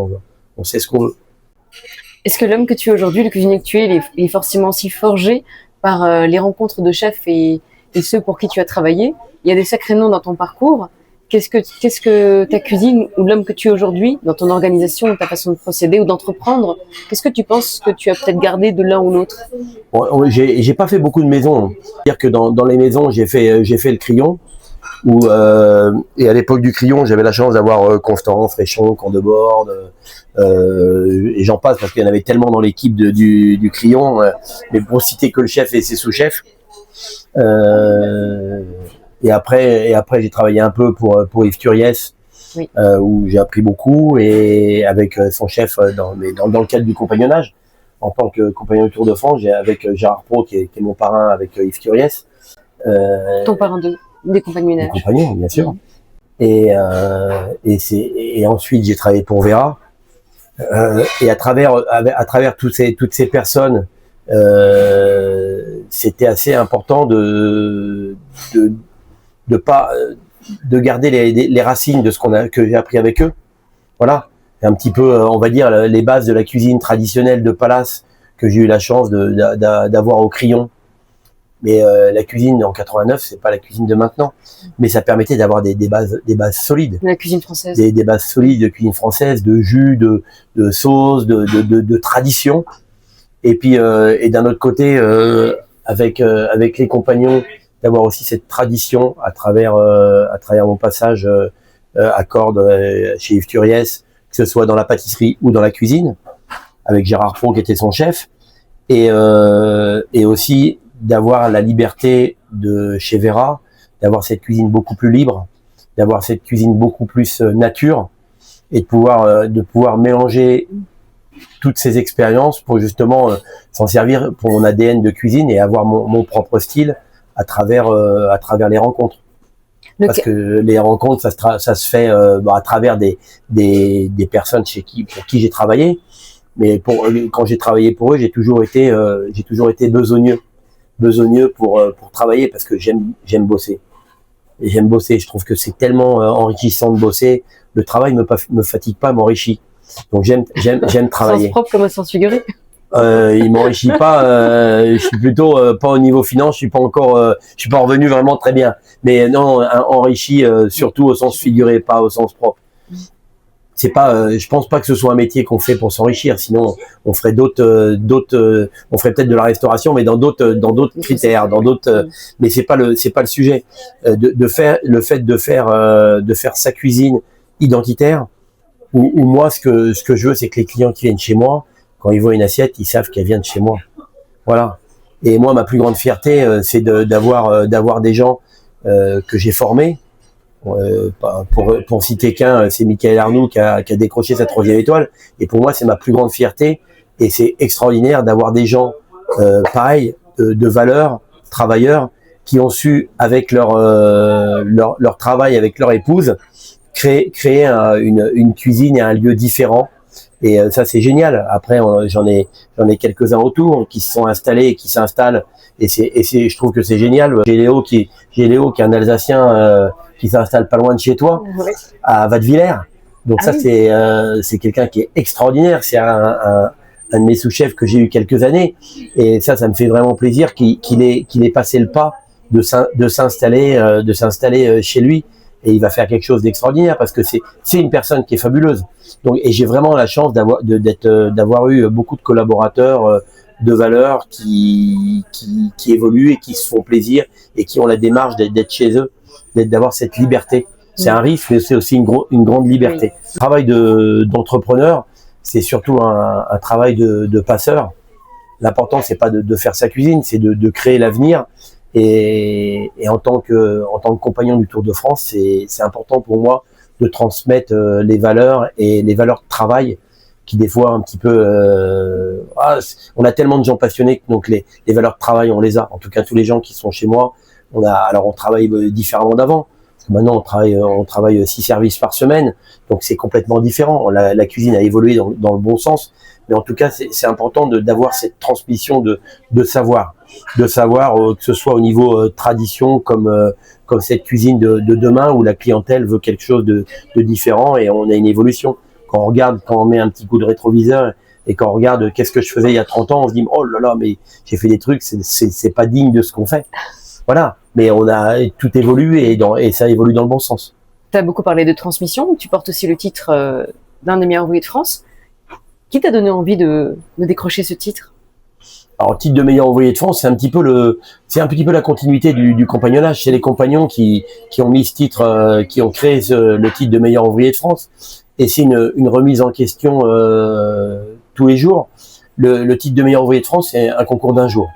on sait ce qu'on veut. Est-ce que l'homme que tu es aujourd'hui, le cuisinier que tu es, il est forcément aussi forgé par les rencontres de chefs et ceux pour qui tu as travaillé? Il y a des sacrés noms dans ton parcours. qu'est-ce que ta cuisine ou l'homme que tu es aujourd'hui, dans ton organisation, ta façon de procéder ou d'entreprendre, qu'est-ce que tu penses que tu as peut-être gardé de l'un ou l'autre? Bon, j'ai pas fait beaucoup de maisons. C'est-à-dire que dans les maisons, j'ai fait le Crillon. Et à l'époque du Crillon, j'avais la chance d'avoir Constant, Fréchon, Candebord, et j'en passe parce qu'il y en avait tellement dans l'équipe du Crillon. Mais pour citer que le chef et ses sous-chefs. Et après, j'ai travaillé un peu pour Yves Turiès, oui. Où j'ai appris beaucoup, et avec son chef dans le cadre du compagnonnage. En tant que compagnon du Tour de France, avec Gérard Pro, qui est mon parrain avec Yves Turiès. Ton parrain des compagnonnages. Des compagnons, bien sûr. Et ensuite, j'ai travaillé pour Vera. Et à travers toutes ces personnes, c'était assez important de garder les racines de que j'ai appris avec eux. Voilà. C'est un petit peu, on va dire, les bases de la cuisine traditionnelle de Palace que j'ai eu la chance d'avoir au Crillon. Mais la cuisine en 89, c'est pas la cuisine de maintenant. Mais ça permettait d'avoir des bases solides. La cuisine française. Des bases solides de cuisine française, de jus, de sauce, de tradition. Et puis, et d'un autre côté, avec les compagnons, d'avoir aussi cette tradition à travers mon passage à Cordes chez Yves Turiès, que ce soit dans la pâtisserie ou dans la cuisine, avec Gérard Pro qui était son chef, et aussi d'avoir la liberté de chez Vera, d'avoir cette cuisine beaucoup plus libre, d'avoir cette cuisine beaucoup plus nature, et de pouvoir mélanger toutes ces expériences pour justement s'en servir pour mon ADN de cuisine et avoir mon propre style à travers les rencontres. Parce que les rencontres, ça se fait à travers des personnes pour qui j'ai travaillé. Mais quand j'ai travaillé pour eux, j'ai toujours été besogneux pour travailler, parce que j'aime bosser. Et j'aime bosser. Je trouve que c'est tellement enrichissant de bosser. Le travail me fatigue pas, m'enrichit. Donc j'aime travailler. Sens propre comme un sens figuré. Il m'enrichit pas. Je suis plutôt pas au niveau finance. Je suis pas revenu vraiment très bien. Mais non, enrichi surtout au sens figuré, pas au sens propre. C'est pas. Je pense pas que ce soit un métier qu'on fait pour s'enrichir. Sinon, on ferait on ferait peut-être de la restauration, mais dans d'autres critères, mais c'est pas le sujet. Le fait de faire sa cuisine identitaire. Ou moi, ce que je veux, c'est que les clients qui viennent chez moi, quand ils voient une assiette, ils savent qu'elle vient de chez moi. Voilà. Et moi, ma plus grande fierté, c'est d'avoir des gens que j'ai formés. Pour citer qu'un, c'est Michael Arnoux qui a décroché sa 3e étoile. Et pour moi, c'est ma plus grande fierté. Et c'est extraordinaire d'avoir des gens pareils, de valeur, travailleurs, qui ont su, avec leur travail, avec leur épouse, créer une cuisine et un lieu différent. Et ça, c'est génial. Après, j'en ai quelques-uns autour qui se sont installés et qui s'installent. Et je trouve que c'est génial. J'ai Léo qui est un Alsacien qui s'installe pas loin de chez toi, oui, à Wattevillers. Donc ça, oui, c'est quelqu'un qui est extraordinaire. C'est un de mes sous-chefs que j'ai eu quelques années. Et ça me fait vraiment plaisir qu'il ait passé le pas de s'installer chez lui. Et il va faire quelque chose d'extraordinaire, parce que c'est une personne qui est fabuleuse. Donc, et j'ai vraiment la chance d'avoir eu beaucoup de collaborateurs de valeur qui évoluent et qui se font plaisir et qui ont la démarche d'être chez eux, d'avoir cette liberté. C'est un risque, mais c'est aussi une grande liberté. Oui. Le travail d'entrepreneur, c'est surtout un travail de passeur. L'important, c'est pas de faire sa cuisine, c'est de créer l'avenir. Et en tant que compagnon du Tour de France, c'est important pour moi de transmettre les valeurs et les valeurs de travail qui, des fois, un petit peu on a tellement de gens passionnés, donc les valeurs de travail, on les a. En tout cas, tous les gens qui sont chez moi, on travaille différemment d'avant. Parce que maintenant, on travaille 6 services par semaine, donc c'est complètement différent. La cuisine a évolué dans le bon sens, mais en tout cas, c'est important d'avoir cette transmission de savoir, que ce soit au niveau tradition, comme cette cuisine de demain, où la clientèle veut quelque chose de différent, et on a une évolution. Quand on met un petit coup de rétroviseur et quand on regarde qu'est-ce que je faisais il y a 30 ans, on se dit oh là là, mais j'ai fait des trucs, c'est pas digne de ce qu'on fait. Voilà, mais tout évolue et ça évolue dans le bon sens. Tu as beaucoup parlé de transmission, tu portes aussi le titre d'un des meilleurs ouvriers de France. Qui t'a donné envie de décrocher ce titre? Alors, titre de meilleur ouvrier de France, c'est un petit peu la continuité du compagnonnage. C'est les compagnons qui ont mis ce titre, qui ont créé le titre de meilleur ouvrier de France. Et c'est une remise en question tous les jours. Le titre de meilleur ouvrier de France, c'est un concours d'un jour.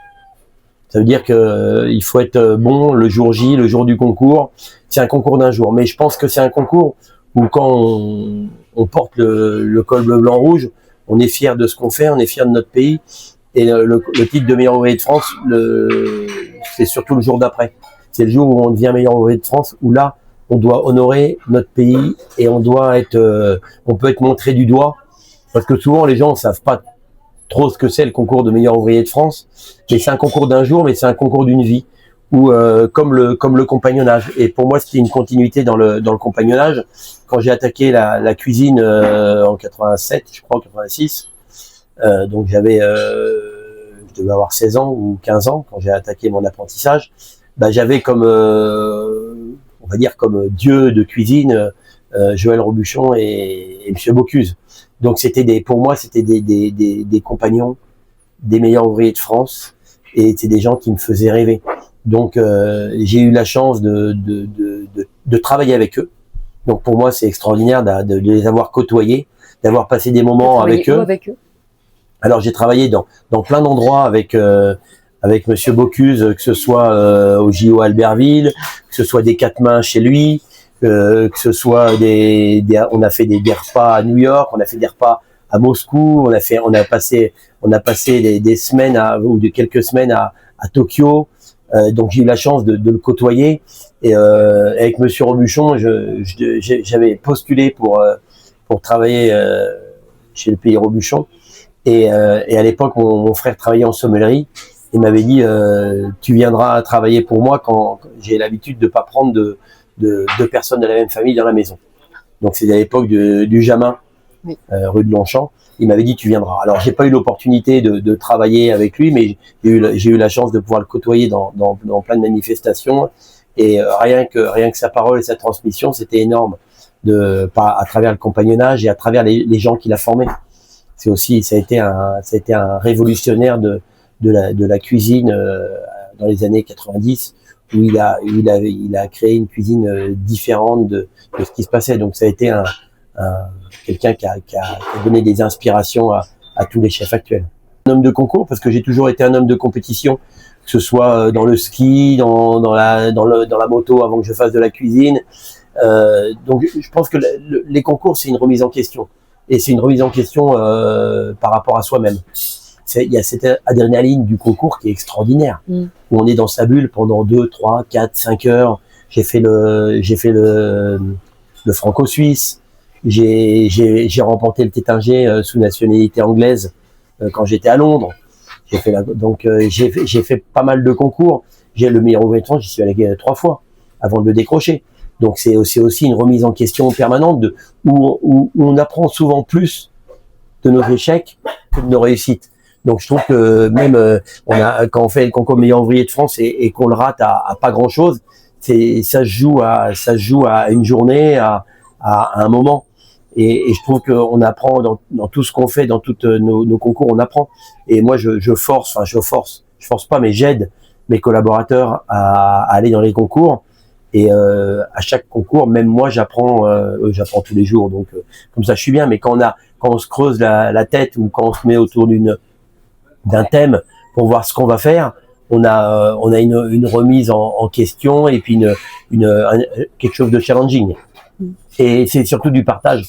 Ça veut dire que il faut être bon le jour J, le jour du concours. C'est un concours d'un jour. Mais je pense que c'est un concours où quand on porte le col bleu, blanc, rouge, on est fier de ce qu'on fait, on est fier de notre pays. Et le titre de meilleur ouvrier de France, c'est surtout le jour d'après. C'est le jour où on devient meilleur ouvrier de France, où là, on doit honorer notre pays et on peut être montré du doigt. Parce que souvent, les gens ne savent pas trop ce que c'est le concours de meilleur ouvrier de France. Mais c'est un concours d'un jour, mais c'est un concours d'une vie. Ou comme le compagnonnage. Et pour moi, c'était une continuité dans le compagnonnage. Quand j'ai attaqué la cuisine en 87, je crois, en 86, donc je devais avoir 16 ans ou 15 ans quand j'ai attaqué mon apprentissage. J'avais comme, on va dire comme dieu de cuisine, Joël Robuchon et Monsieur Bocuse. Donc pour moi, c'était des compagnons, des meilleurs ouvriers de France, et c'était des gens qui me faisaient rêver. Donc j'ai eu la chance de travailler avec eux. Donc pour moi, c'est extraordinaire de les avoir côtoyés, d'avoir passé des moments avec eux. Alors j'ai travaillé dans plein d'endroits avec Monsieur Bocuse, que ce soit au JO Albertville, que ce soit des 4 mains chez lui, que ce soit on a fait des repas à New York, on a fait des repas à Moscou, on a passé des semaines ou quelques semaines à Tokyo. Donc j'ai eu la chance de le côtoyer, et avec Monsieur Robuchon, j'avais postulé pour travailler chez le pays Robuchon. Et à l'époque, mon frère travaillait en sommellerie. Il m'avait dit tu viendras travailler pour moi quand j'ai l'habitude de pas prendre deux personnes de la même famille dans la maison. Donc c'est à l'époque du Jamin, oui. Rue de Longchamp. Il m'avait dit tu viendras. Alors j'ai pas eu l'opportunité de travailler avec lui, mais j'ai eu la chance de pouvoir le côtoyer dans plein de manifestations. Et rien que sa parole et sa transmission, c'était énorme à travers le compagnonnage et à travers les gens qu'il a formés. Ça a été un révolutionnaire de la cuisine dans les années 90, où il a créé une cuisine différente de ce qui se passait. Donc ça a été quelqu'un qui a donné des inspirations à tous les chefs actuels. Un homme de concours, parce que j'ai toujours été un homme de compétition, que ce soit dans le ski, dans la moto avant que je fasse de la cuisine. Donc je pense que les concours, c'est une remise en question. Et c'est une remise en question par rapport à soi-même. Il y a cette adrénaline du concours qui est extraordinaire, où on est dans sa bulle pendant 2, 3, 4, 5 heures. J'ai fait le franco-suisse. J'ai remporté le Tétinger sous nationalité anglaise quand j'étais à Londres. J'ai fait pas mal de concours. J'ai le meilleur ouvrier de France, j'y suis allé 3 fois avant de le décrocher. Donc c'est aussi une remise en question permanente où on apprend souvent plus de nos échecs que de nos réussites. Donc je trouve que même quand on fait le concours meilleur ouvrier de France et qu'on le rate à pas grand chose, ça se joue à une journée, à un moment. Et je trouve qu'on apprend dans tout ce qu'on fait, dans tous nos concours, on apprend. Et moi je force pas, mais j'aide mes collaborateurs à aller dans les concours. Et à chaque concours, même moi, j'apprends tous les jours. Donc comme ça, je suis bien. Mais quand on se creuse la tête, ou quand on se met autour d'un thème pour voir ce qu'on va faire, on a une remise en question, et puis quelque chose de challenging. Et c'est surtout du partage.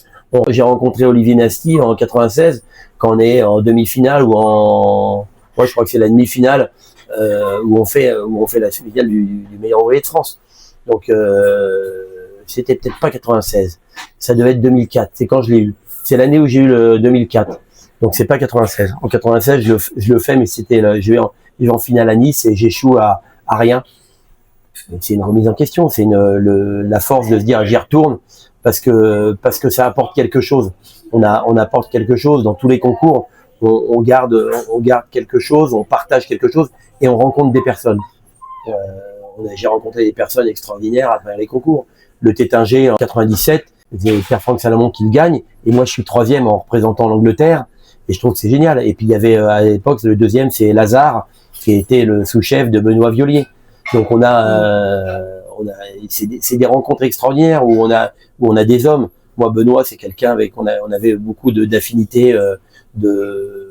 J'ai rencontré Olivier Nasty en 96, quand on est en demi-finale moi je crois que c'est la demi-finale où on fait la finale du meilleur ouvrier de France. Donc c'était peut-être pas 96, ça devait être 2004. C'est quand je l'ai eu. C'est l'année où j'ai eu le 2004. Donc c'est pas 96. En 96 je le fais, mais je vais en finale à Nice et j'échoue à rien. C'est une remise en question. C'est la force de se dire j'y retourne parce que ça apporte quelque chose. On apporte quelque chose dans tous les concours. On garde quelque chose, on partage quelque chose et on rencontre des personnes. J'ai rencontré des personnes extraordinaires à travers les concours. le Tétinger en 97, c'est Pierre Franck Salamon qui le gagne, et moi je suis 3e en représentant l'Angleterre, et je trouve que c'est génial. Et puis il y avait à l'époque, le 2e, c'est Lazare, qui était le sous-chef de Benoît Violier. Donc c'est des rencontres extraordinaires où on a des hommes. Moi, Benoît, c'est quelqu'un avec on avait beaucoup d'affinités, de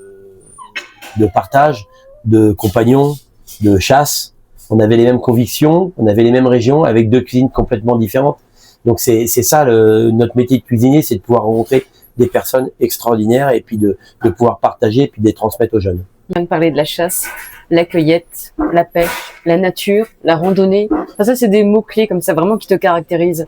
partage, de compagnons, de chasse. On avait les mêmes convictions, on avait les mêmes régions avec 2 cuisines complètement différentes. Donc c'est ça notre métier de cuisinier, c'est de pouvoir rencontrer des personnes extraordinaires et puis de pouvoir partager et puis de les transmettre aux jeunes. On vient de parler de la chasse, la cueillette, la pêche, la nature, la randonnée. Enfin, ça, c'est des mots-clés comme ça vraiment qui te caractérisent.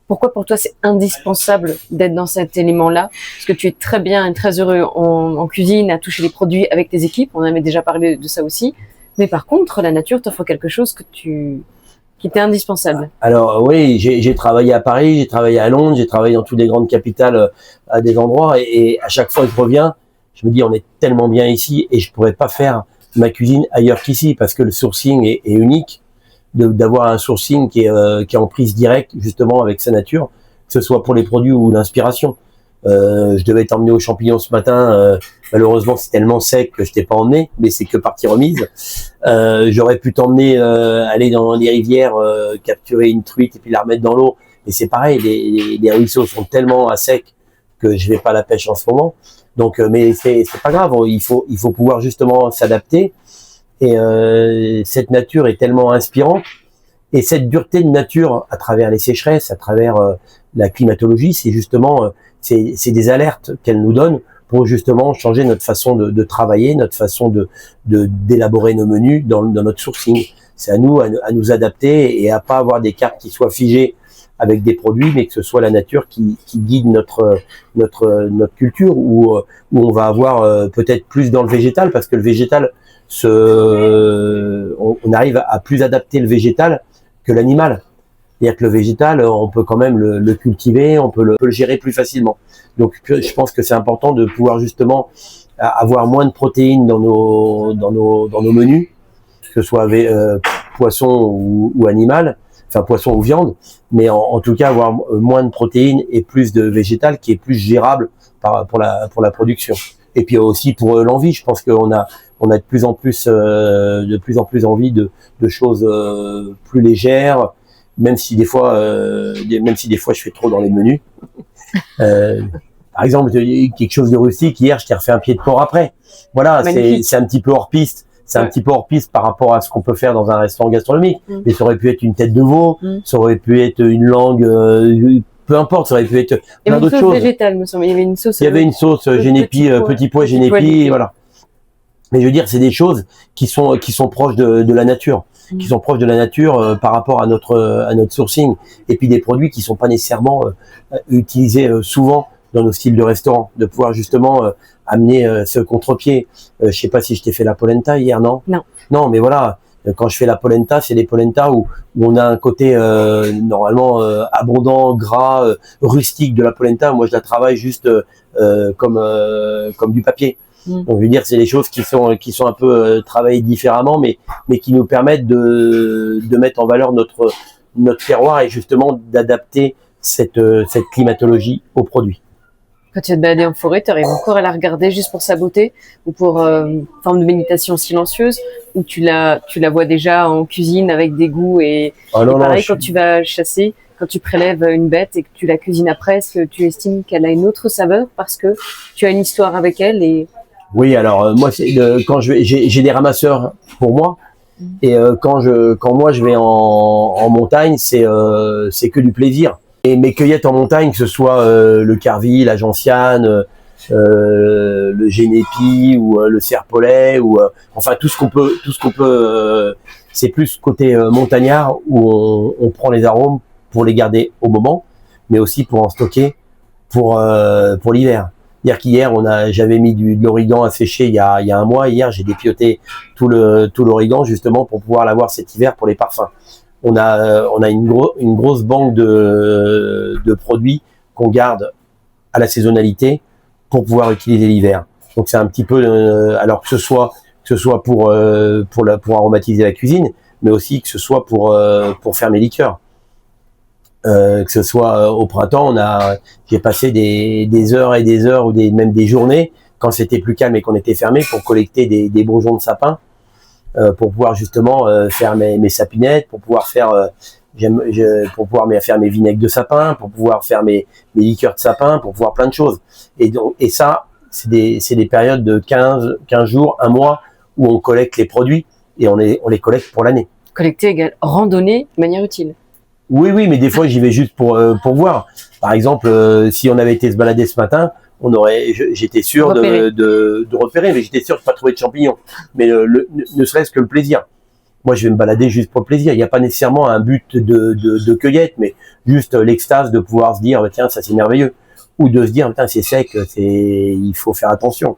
Pourquoi pour toi c'est indispensable d'être dans cet élément-là? Parce que tu es très bien et très heureux en cuisine, à toucher les produits avec tes équipes. On avait déjà parlé de ça aussi. Mais par contre, la nature t'offre quelque chose qui était indispensable. Alors oui, j'ai travaillé à Paris, j'ai travaillé à Londres, j'ai travaillé dans toutes les grandes capitales à des endroits et à chaque fois que je reviens, je me dis on est tellement bien ici et je pourrais pas faire ma cuisine ailleurs qu'ici parce que le sourcing est unique, d'avoir un sourcing qui est en prise directe justement avec sa nature, que ce soit pour les produits ou l'inspiration. Je devais t'emmener aux champignons ce matin, malheureusement c'est tellement sec que je t'ai pas emmené, mais c'est que partie remise. J'aurais pu t'emmener aller dans les rivières, capturer une truite et puis la remettre dans l'eau, mais c'est pareil, les ruisseaux sont tellement à sec que je vais pas à la pêche en ce moment. Donc, mais c'est pas grave, il faut pouvoir justement s'adapter. Et cette nature est tellement inspirante. Et cette dureté de nature, à travers les sécheresses, à travers la climatologie, c'est justement c'est des alertes qu'elle nous donne pour justement changer notre façon de travailler, notre façon d'élaborer nos menus dans notre sourcing. C'est à nous à nous adapter et à pas avoir des cartes qui soient figées avec des produits, mais que ce soit la nature qui guide notre culture, où on va avoir peut-être plus dans le végétal, parce que le végétal, on arrive à plus adapter le végétal que l'animal. C'est-à-dire que le végétal, on peut quand même le cultiver, on peut le gérer plus facilement. Donc je pense que c'est important de pouvoir justement avoir moins de protéines dans nos menus, que ce soit poisson ou animal, enfin poisson ou viande, mais en tout cas avoir moins de protéines et plus de végétal qui est plus gérable pour la production. Et puis aussi pour l'envie, je pense qu'on a de plus en plus envie de choses plus légères, même si des fois je fais trop dans les menus. Par exemple, quelque chose de rustique, hier je t'ai refait un pied de porc après. Voilà, c'est un petit peu hors piste. C'est un petit peu hors piste par rapport à ce qu'on peut faire dans un restaurant gastronomique. Mais ça aurait pu être une tête de veau, ça aurait pu être une langue, peu importe, ça aurait pu être plein d'autres choses. Végétale, me semble. Il y avait une sauce. Il y avait une sauce génépi, petit pois génépi, voilà. Mais je veux dire, c'est des choses qui sont proches de la nature, qui sont proches de la nature par rapport à notre sourcing. Et puis des produits qui sont pas nécessairement utilisés souvent dans nos styles de restaurant, de pouvoir justement amener ce contre-pied. Je sais pas si je t'ai fait la polenta hier, non? Non. Non, mais voilà, quand je fais la polenta, c'est des polentas où on a un côté normalement abondant, gras, rustique de la polenta. Moi, je la travaille juste comme du papier. Donc, je veux dire, c'est des choses qui sont un peu travaillées différemment, mais qui nous permettent de mettre en valeur notre terroir et justement d'adapter cette climatologie aux produits. Quand tu vas te balader en forêt, tu arrives encore à la regarder juste pour sa beauté ou pour une forme de méditation silencieuse, ou tu la vois déjà en cuisine avec des goûts et pareil, quand tu vas chasser, quand tu prélèves une bête et que tu la cuisines après, est-ce que tu estimes qu'elle a une autre saveur parce que tu as une histoire avec elle et... Oui, alors moi quand j'ai des ramasseurs pour moi et quand moi je vais en montagne, c'est que du plaisir. Et mes cueillettes en montagne, que ce soit le carvi, la gentiane, le génépi ou le serpolet ou enfin tout ce qu'on peut c'est plus côté montagnard où on prend les arômes pour les garder au moment, mais aussi pour en stocker pour l'hiver. C'est-à-dire qu'hier j'avais mis de l'origan à sécher il y a un mois. Hier j'ai dépioté tout l'origan justement pour pouvoir l'avoir cet hiver pour les parfums. On a une grosse banque de produits qu'on garde à la saisonnalité pour pouvoir utiliser l'hiver. Donc c'est un petit peu alors que ce soit pour aromatiser la cuisine, mais aussi que ce soit pour faire mes liqueurs. Que ce soit au printemps, j'ai passé des heures et des heures ou même des journées quand c'était plus calme et qu'on était fermé pour collecter des bourgeons de sapin, pour pouvoir justement faire mes sapinettes, pour pouvoir faire faire mes vinaigres de sapin, pour pouvoir faire mes liqueurs de sapin, pour pouvoir plein de choses. Et ça, c'est des périodes de 15 jours, un mois où on collecte les produits et on les collecte pour l'année. Collecter égale randonnée de manière utile. Oui, mais des fois j'y vais juste pour voir. Par exemple, si on avait été se balader ce matin, j'étais sûr de repérer, mais j'étais sûr de pas trouver de champignons. Mais ne serait-ce que le plaisir. Moi, je vais me balader juste pour le plaisir. Il n'y a pas nécessairement un but de cueillette, mais juste l'extase de pouvoir se dire, tiens, ça c'est merveilleux, ou de se dire, putain, c'est sec, il faut faire attention.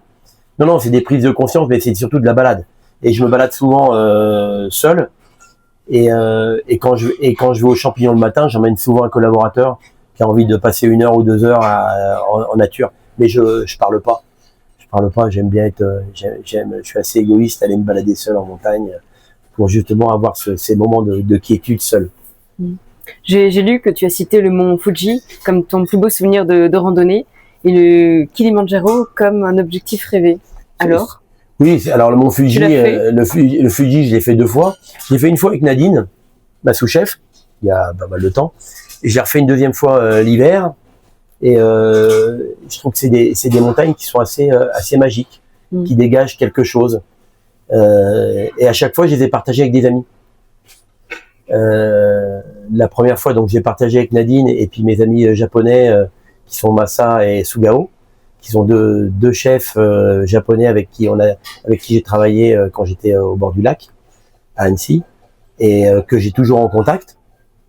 Non, c'est des prises de conscience, mais c'est surtout de la balade. Et je me balade souvent seul. Et quand je vais aux champignons le matin, j'emmène souvent un collaborateur qui a envie de passer 1 heure ou 2 heures en nature. Mais je parle pas. J'aime bien je suis assez égoïste, aller me balader seul en montagne pour justement avoir ces moments de quiétude seul. J'ai lu que tu as cité le mont Fuji comme ton plus beau souvenir de randonnée et le Kilimandjaro comme un objectif rêvé. Alors? Oui, alors le mont Fuji, le Fuji, je l'ai fait 2 fois. Je l'ai fait une fois avec Nadine, ma sous-chef, il y a pas mal de temps. Et j'ai refait une 2e fois l'hiver. Et je trouve que c'est des montagnes qui sont assez magiques, qui dégagent quelque chose. Et à chaque fois, je les ai partagées avec des amis. La première fois, donc, j'ai partagé avec Nadine et puis mes amis japonais qui sont Masa et Sugao, qui sont deux chefs japonais avec qui j'ai travaillé quand j'étais au bord du lac à Annecy et que j'ai toujours en contact,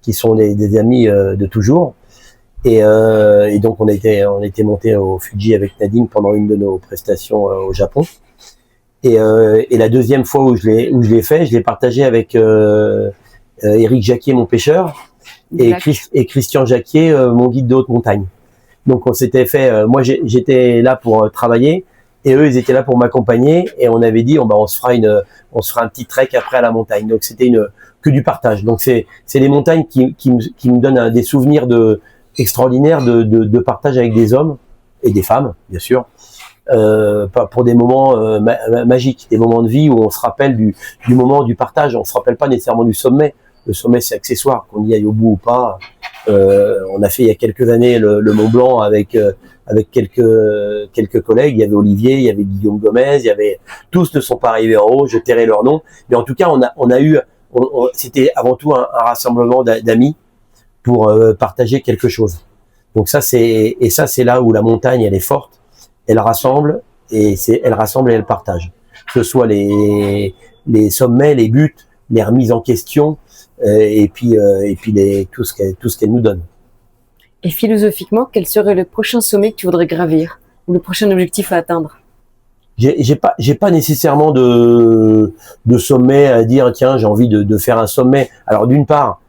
qui sont des amis de toujours. Et donc on était monté au Fuji avec Nadine pendant une de nos prestations au Japon. Et la 2e fois où je l'ai fait, je l'ai partagé avec Éric Jacquier, mon pêcheur, et Christian Jacquier, mon guide de haute montagne. Donc on s'était fait, moi j'étais là pour travailler et eux ils étaient là pour m'accompagner et on avait dit on se fera un petit trek après à la montagne. Donc c'était que du partage. Donc c'est les montagnes qui me donnent des souvenirs extraordinaires de partage avec des hommes et des femmes bien sûr, pour des moments magiques, des moments de vie où on se rappelle du moment du partage. On se rappelle pas nécessairement du sommet. Le sommet c'est accessoire, qu'on y aille au bout ou pas. On a fait il y a quelques années le Mont Blanc avec quelques collègues. Il y avait Olivier, il y avait Guillaume Gomez, tous ne sont pas arrivés en haut, je tairai leur nom. Mais en tout cas, c'était avant tout un rassemblement d'amis pour partager quelque chose. Donc ça c'est là où la montagne elle est forte. Elle rassemble et elle partage. Que ce soit les sommets, les buts, les remises en question. Et puis tout ce qu'elle nous donne. Et philosophiquement, quel serait le prochain sommet que tu voudrais gravir ou le prochain objectif à atteindre? J'ai pas nécessairement de sommet à dire tiens j'ai envie de faire un sommet. Alors d'une part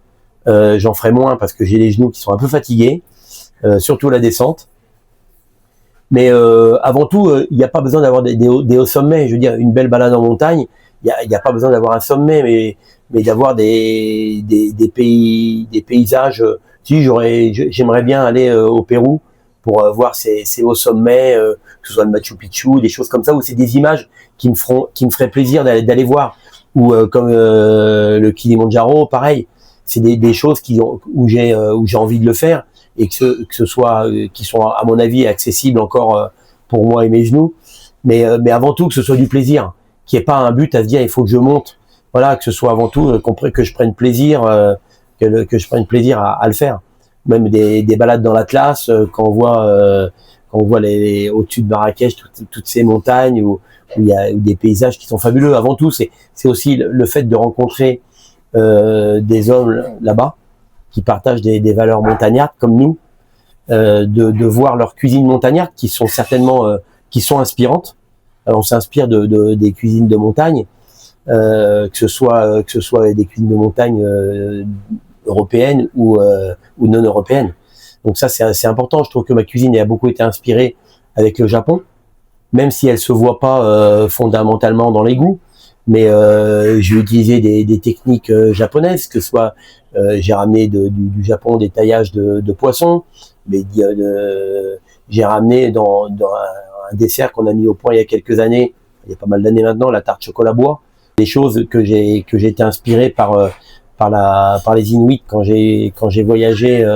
j'en ferai moins parce que j'ai les genoux qui sont un peu fatigués, surtout la descente. Mais avant tout il n'y a pas besoin d'avoir des hauts sommets. Je veux dire une belle balade en montagne, il y a pas besoin d'avoir un sommet, mais d'avoir des paysages. Si j'aimerais bien aller au Pérou pour voir ces hauts sommets, que ce soit le Machu Picchu, des choses comme ça où c'est des images qui me feraient plaisir d'aller voir. Ou comme le Kilimandjaro, pareil. C'est des choses où j'ai envie de le faire et que ce soit qui sont à mon avis accessibles encore pour moi et mes genoux. Mais avant tout que ce soit du plaisir, qu'il n'y ait pas un but à se dire il faut que je monte. Voilà, que ce soit avant tout que je prenne plaisir, que je prenne plaisir à le faire. Même des balades dans l'Atlas, quand on voit au-dessus de Marrakech toutes ces montagnes où il y a des paysages qui sont fabuleux. Avant tout, c'est aussi le fait de rencontrer des hommes là-bas qui partagent des valeurs montagnardes comme nous, de voir leur cuisine montagnarde qui sont certainement qui sont inspirantes. Alors, on s'inspire des cuisines de montagne. Que ce soit des cuisines de montagne européennes ou non européennes. Donc ça c'est important. Je trouve que ma cuisine a beaucoup été inspirée, avec le Japon, même si elle se voit pas fondamentalement dans les goûts, mais elle mais je vais utiliser des techniques japonaises, que ce soit j'ai ramené du Japon des taillages de poissons, mais j'ai ramené dans un dessert qu'on a mis au point il y a quelques années, il y a pas mal d'années maintenant, la tarte chocolat bois. Des choses que j'ai été inspiré par les Inuits quand j'ai voyagé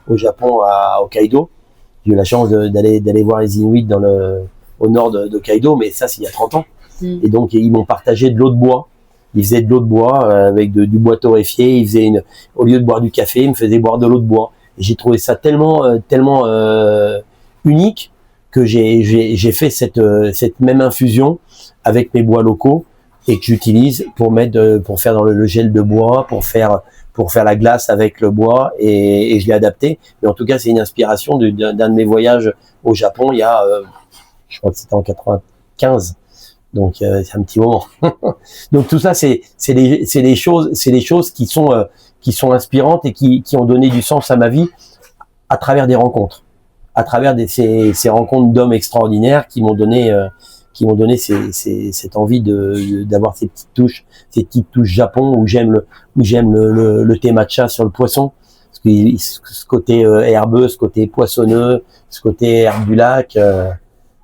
au Japon à Hokkaido. J'ai eu la chance d'aller voir les Inuits au nord d'Hokkaido, mais ça c'est il y a 30 ans. Et donc ils m'ont partagé de l'eau de bois. Ils faisaient de l'eau de bois avec du bois torréfié. Ils faisaient au lieu de boire du café, ils me faisaient boire de l'eau de bois. Et j'ai trouvé ça tellement unique que j'ai fait cette même infusion avec mes bois locaux et que j'utilise pour faire dans le gel de bois, pour faire la glace avec le bois, et je l'ai adapté. Mais en tout cas, c'est une inspiration d'un de mes voyages au Japon il y a, je crois que c'était en 95. Donc c'est un petit moment. Donc tout ça, c'est les choses qui sont inspirantes et qui ont donné du sens à ma vie à travers des rencontres, à travers ces rencontres d'hommes extraordinaires qui m'ont donné cette envie d'avoir ces petites touches Japon, où j'aime le thé matcha sur le poisson, parce que ce côté herbeux, ce côté poissonneux, ce côté herbe du lac.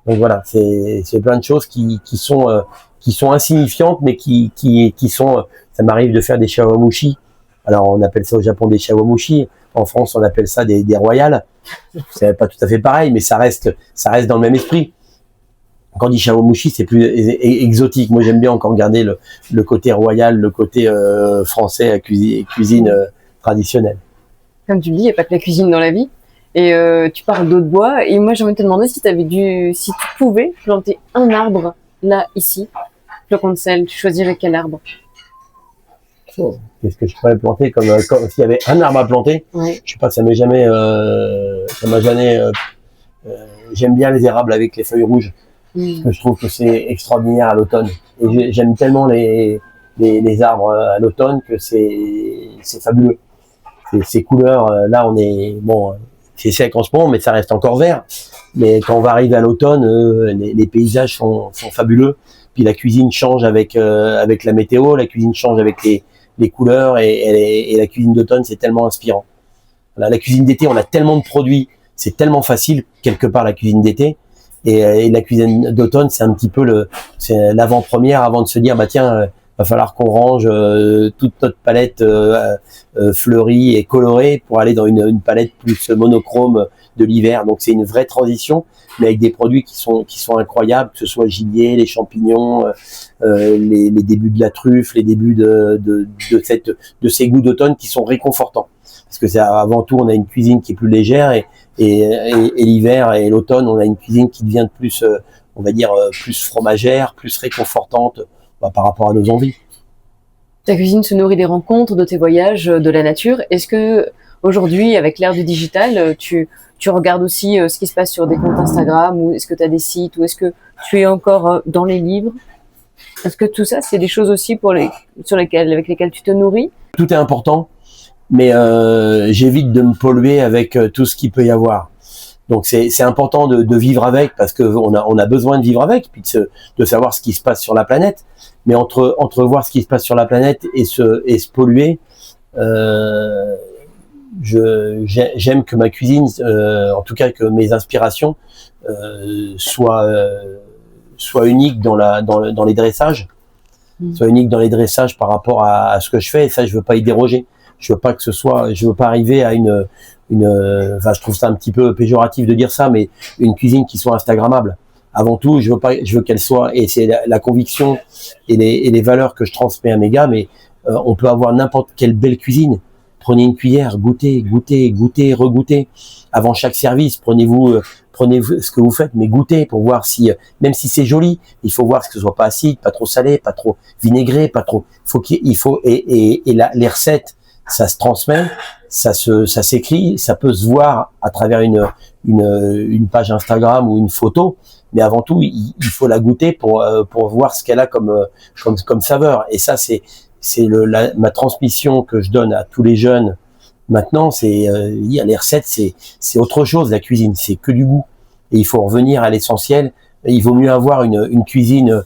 Donc voilà, c'est plein de choses qui sont insignifiantes, mais qui sont. Ça m'arrive de faire des shawamushi. Alors on appelle ça au Japon des shawamushi. En France, on appelle ça des royales. C'est pas tout à fait pareil, mais ça reste dans le même esprit. Quand on dit shawamushi, c'est plus exotique. Moi, j'aime bien encore garder le côté royal, le côté français à cuisine traditionnelle. Comme tu le dis, il n'y a pas que la cuisine dans la vie. Et tu parles d'eau de bois. Et moi, j'ai envie de te demander si tu pouvais planter un arbre là, ici, flocon de sel, tu choisirais quel arbre? Qu'est-ce que je pourrais planter comme s'il y avait un arbre à planter? Ouais. Je sais pas, ça m'a jamais. J'aime bien les érables avec les feuilles rouges. Parce que je trouve que c'est extraordinaire à l'automne. Et j'aime tellement les arbres à l'automne que c'est fabuleux. Ces couleurs, là on est bon, c'est sec en ce moment, mais ça reste encore vert. Mais quand on va arriver à l'automne, les paysages sont fabuleux. Puis la cuisine change avec la météo, la cuisine change avec les couleurs, et la cuisine d'automne, c'est tellement inspirant. Voilà, la cuisine d'été, on a tellement de produits, c'est tellement facile quelque part la cuisine d'été. Et la cuisine d'automne, c'est un petit peu c'est l'avant-première avant de se dire, bah tiens, va falloir qu'on range toute notre palette fleurie et colorée pour aller dans une palette plus monochrome de l'hiver. Donc c'est une vraie transition, mais avec des produits qui sont incroyables, que ce soit le gibier, les champignons, les débuts de la truffe, les débuts de ces goûts d'automne qui sont réconfortants. Parce que c'est avant tout, on a une cuisine qui est plus légère, et l'hiver et l'automne, on a une cuisine qui devient plus, on va dire, plus fromagère, plus réconfortante par rapport à nos envies. Ta cuisine se nourrit des rencontres, de tes voyages, de la nature. Est-ce que aujourd'hui, avec l'ère du digital, tu regardes aussi ce qui se passe sur des comptes Instagram, ou est-ce que tu as des sites, ou est-ce que tu es encore dans les livres? Est-ce que tout ça, c'est des choses aussi avec lesquelles tu te nourris? Tout est important, mais j'évite de me polluer avec tout ce qu'il peut y avoir. Donc c'est important de vivre avec, parce que on a besoin de vivre avec, puis de savoir ce qui se passe sur la planète. Mais entre voir ce qui se passe sur la planète et se polluer, j'aime que ma cuisine, en tout cas que mes inspirations soient uniques dans les dressages, soient uniques dans les dressages par rapport à ce que je fais. Et ça, je veux pas y déroger. Je veux pas arriver à je trouve ça un petit peu péjoratif de dire ça, mais une cuisine qui soit instagrammable. Avant tout, je veux qu'elle soit, et c'est la conviction et les valeurs que je transmets à mes gars, mais on peut avoir n'importe quelle belle cuisine. Prenez une cuillère, goûtez, regoûtez. Avant chaque service, prenez ce que vous faites, mais goûtez pour voir si, même si c'est joli, il faut voir que ce soit pas acide, pas trop salé, pas trop vinaigré, pas trop. Les recettes, ça se transmet, ça s'écrit, ça peut se voir à travers une page Instagram ou une photo, mais avant tout, il faut la goûter pour voir ce qu'elle a comme saveur. Et ça, c'est ma transmission que je donne à tous les jeunes. Maintenant, les recettes, c'est autre chose. La cuisine, c'est que du goût. Et il faut revenir à l'essentiel, Il vaut mieux avoir une cuisine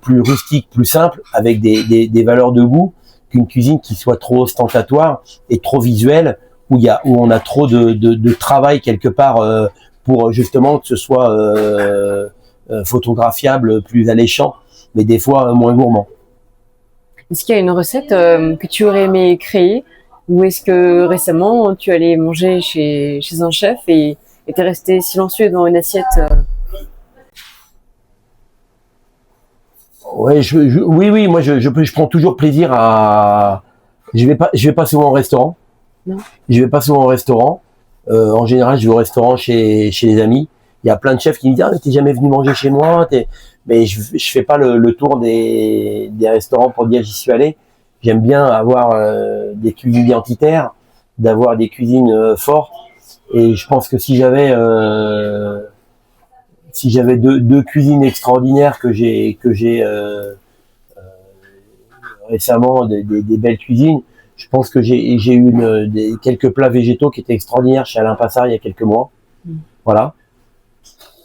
plus rustique, plus simple, avec des valeurs de goût, qu'une cuisine qui soit trop ostentatoire et trop visuelle, où on a trop de travail quelque part pour justement que ce soit photographiable, plus alléchant, mais des fois moins gourmand. Est-ce qu'il y a une recette que tu aurais aimé créer, ou est-ce que récemment tu allais manger chez un chef et t'es resté silencieux devant une assiette Ouais, oui, moi je prends toujours plaisir à. Je vais pas souvent au restaurant. Non. Je vais pas souvent au restaurant. En général, je vais au restaurant chez les amis. Il y a plein de chefs qui me disent ah, t'es jamais venu manger chez moi. Mais je fais pas le tour des restaurants pour dire j'y suis allé. J'aime bien avoir des cuisines identitaires, d'avoir des cuisines fortes. Et je pense que si j'avais deux cuisines extraordinaires que j'ai récemment, des belles cuisines, je pense que j'ai eu quelques plats végétaux qui étaient extraordinaires chez Alain Passard il y a quelques mois. Voilà.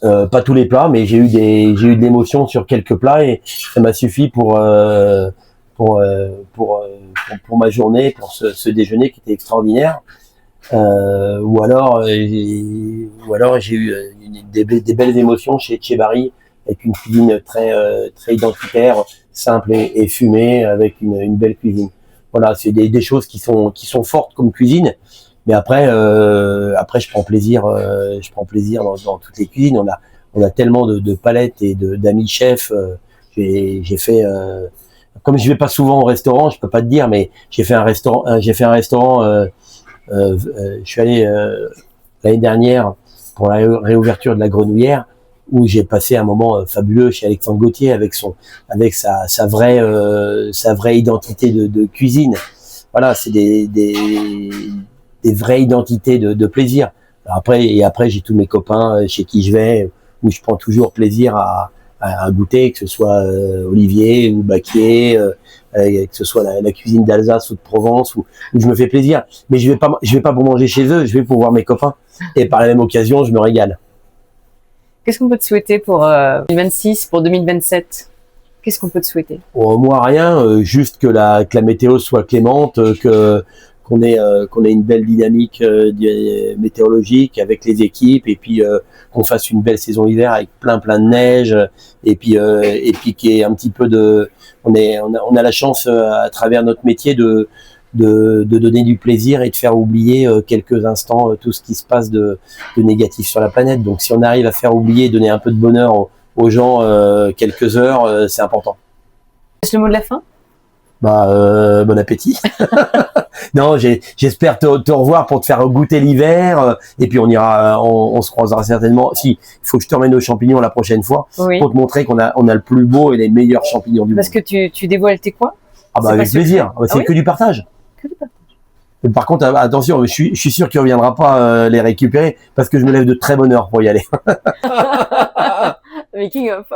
Pas tous les plats, mais j'ai eu de l'émotion sur quelques plats et ça m'a suffi pour ma journée, pour ce déjeuner qui était extraordinaire. Ou alors j'ai eu des belles émotions chez Barry avec une cuisine très identitaire, simple et fumée, avec une belle cuisine. Voilà, c'est des choses qui sont fortes comme cuisine. Mais après je prends plaisir dans toutes les cuisines. On a tellement de palettes et d'amis chefs. J'ai fait comme je vais pas souvent au restaurant, je peux pas te dire, mais j'ai fait un restaurant. Je suis allé l'année dernière pour la réouverture de la Grenouillère, où j'ai passé un moment fabuleux chez Alexandre Gauthier avec sa vraie identité de cuisine. Voilà, c'est des vraies identités de plaisir. Après j'ai tous mes copains chez qui je vais, où je prends toujours plaisir à goûter, que ce soit Olivier ou Baquier, que ce soit la cuisine d'Alsace ou de Provence, où je me fais plaisir. Mais je vais pas pour manger chez eux, je vais pour voir mes copains. Et par la même occasion, je me régale. Qu'est-ce qu'on peut te souhaiter pour 2026, pour 2027? Qu'est-ce qu'on peut te souhaiter? Moi, rien, juste que la météo soit clémente, qu'on ait une belle dynamique météorologique avec les équipes, et puis qu'on fasse une belle saison hiver avec plein de neige, et puis qu'il y ait un petit peu on a la chance à travers notre métier de donner du plaisir et de faire oublier quelques instants tout ce qui se passe de négatif sur la planète. Donc si on arrive à faire oublier, donner un peu de bonheur aux gens quelques heures, c'est important. C'est le mot de la fin? Bon appétit. Non, j'espère te revoir pour te faire goûter l'hiver, et puis on se croisera certainement. Si, il faut que je te ramène aux champignons la prochaine fois, Oui. pour te montrer qu'on a le plus beau et les meilleurs champignons du monde. Parce que tu dévoiles tes quoi? Ah bah avec plaisir. C'est que du partage. Que du partage. Et par contre, attention, je suis sûr qu'il reviendra pas les récupérer, parce que je me lève de très bonne heure pour y aller. Making of.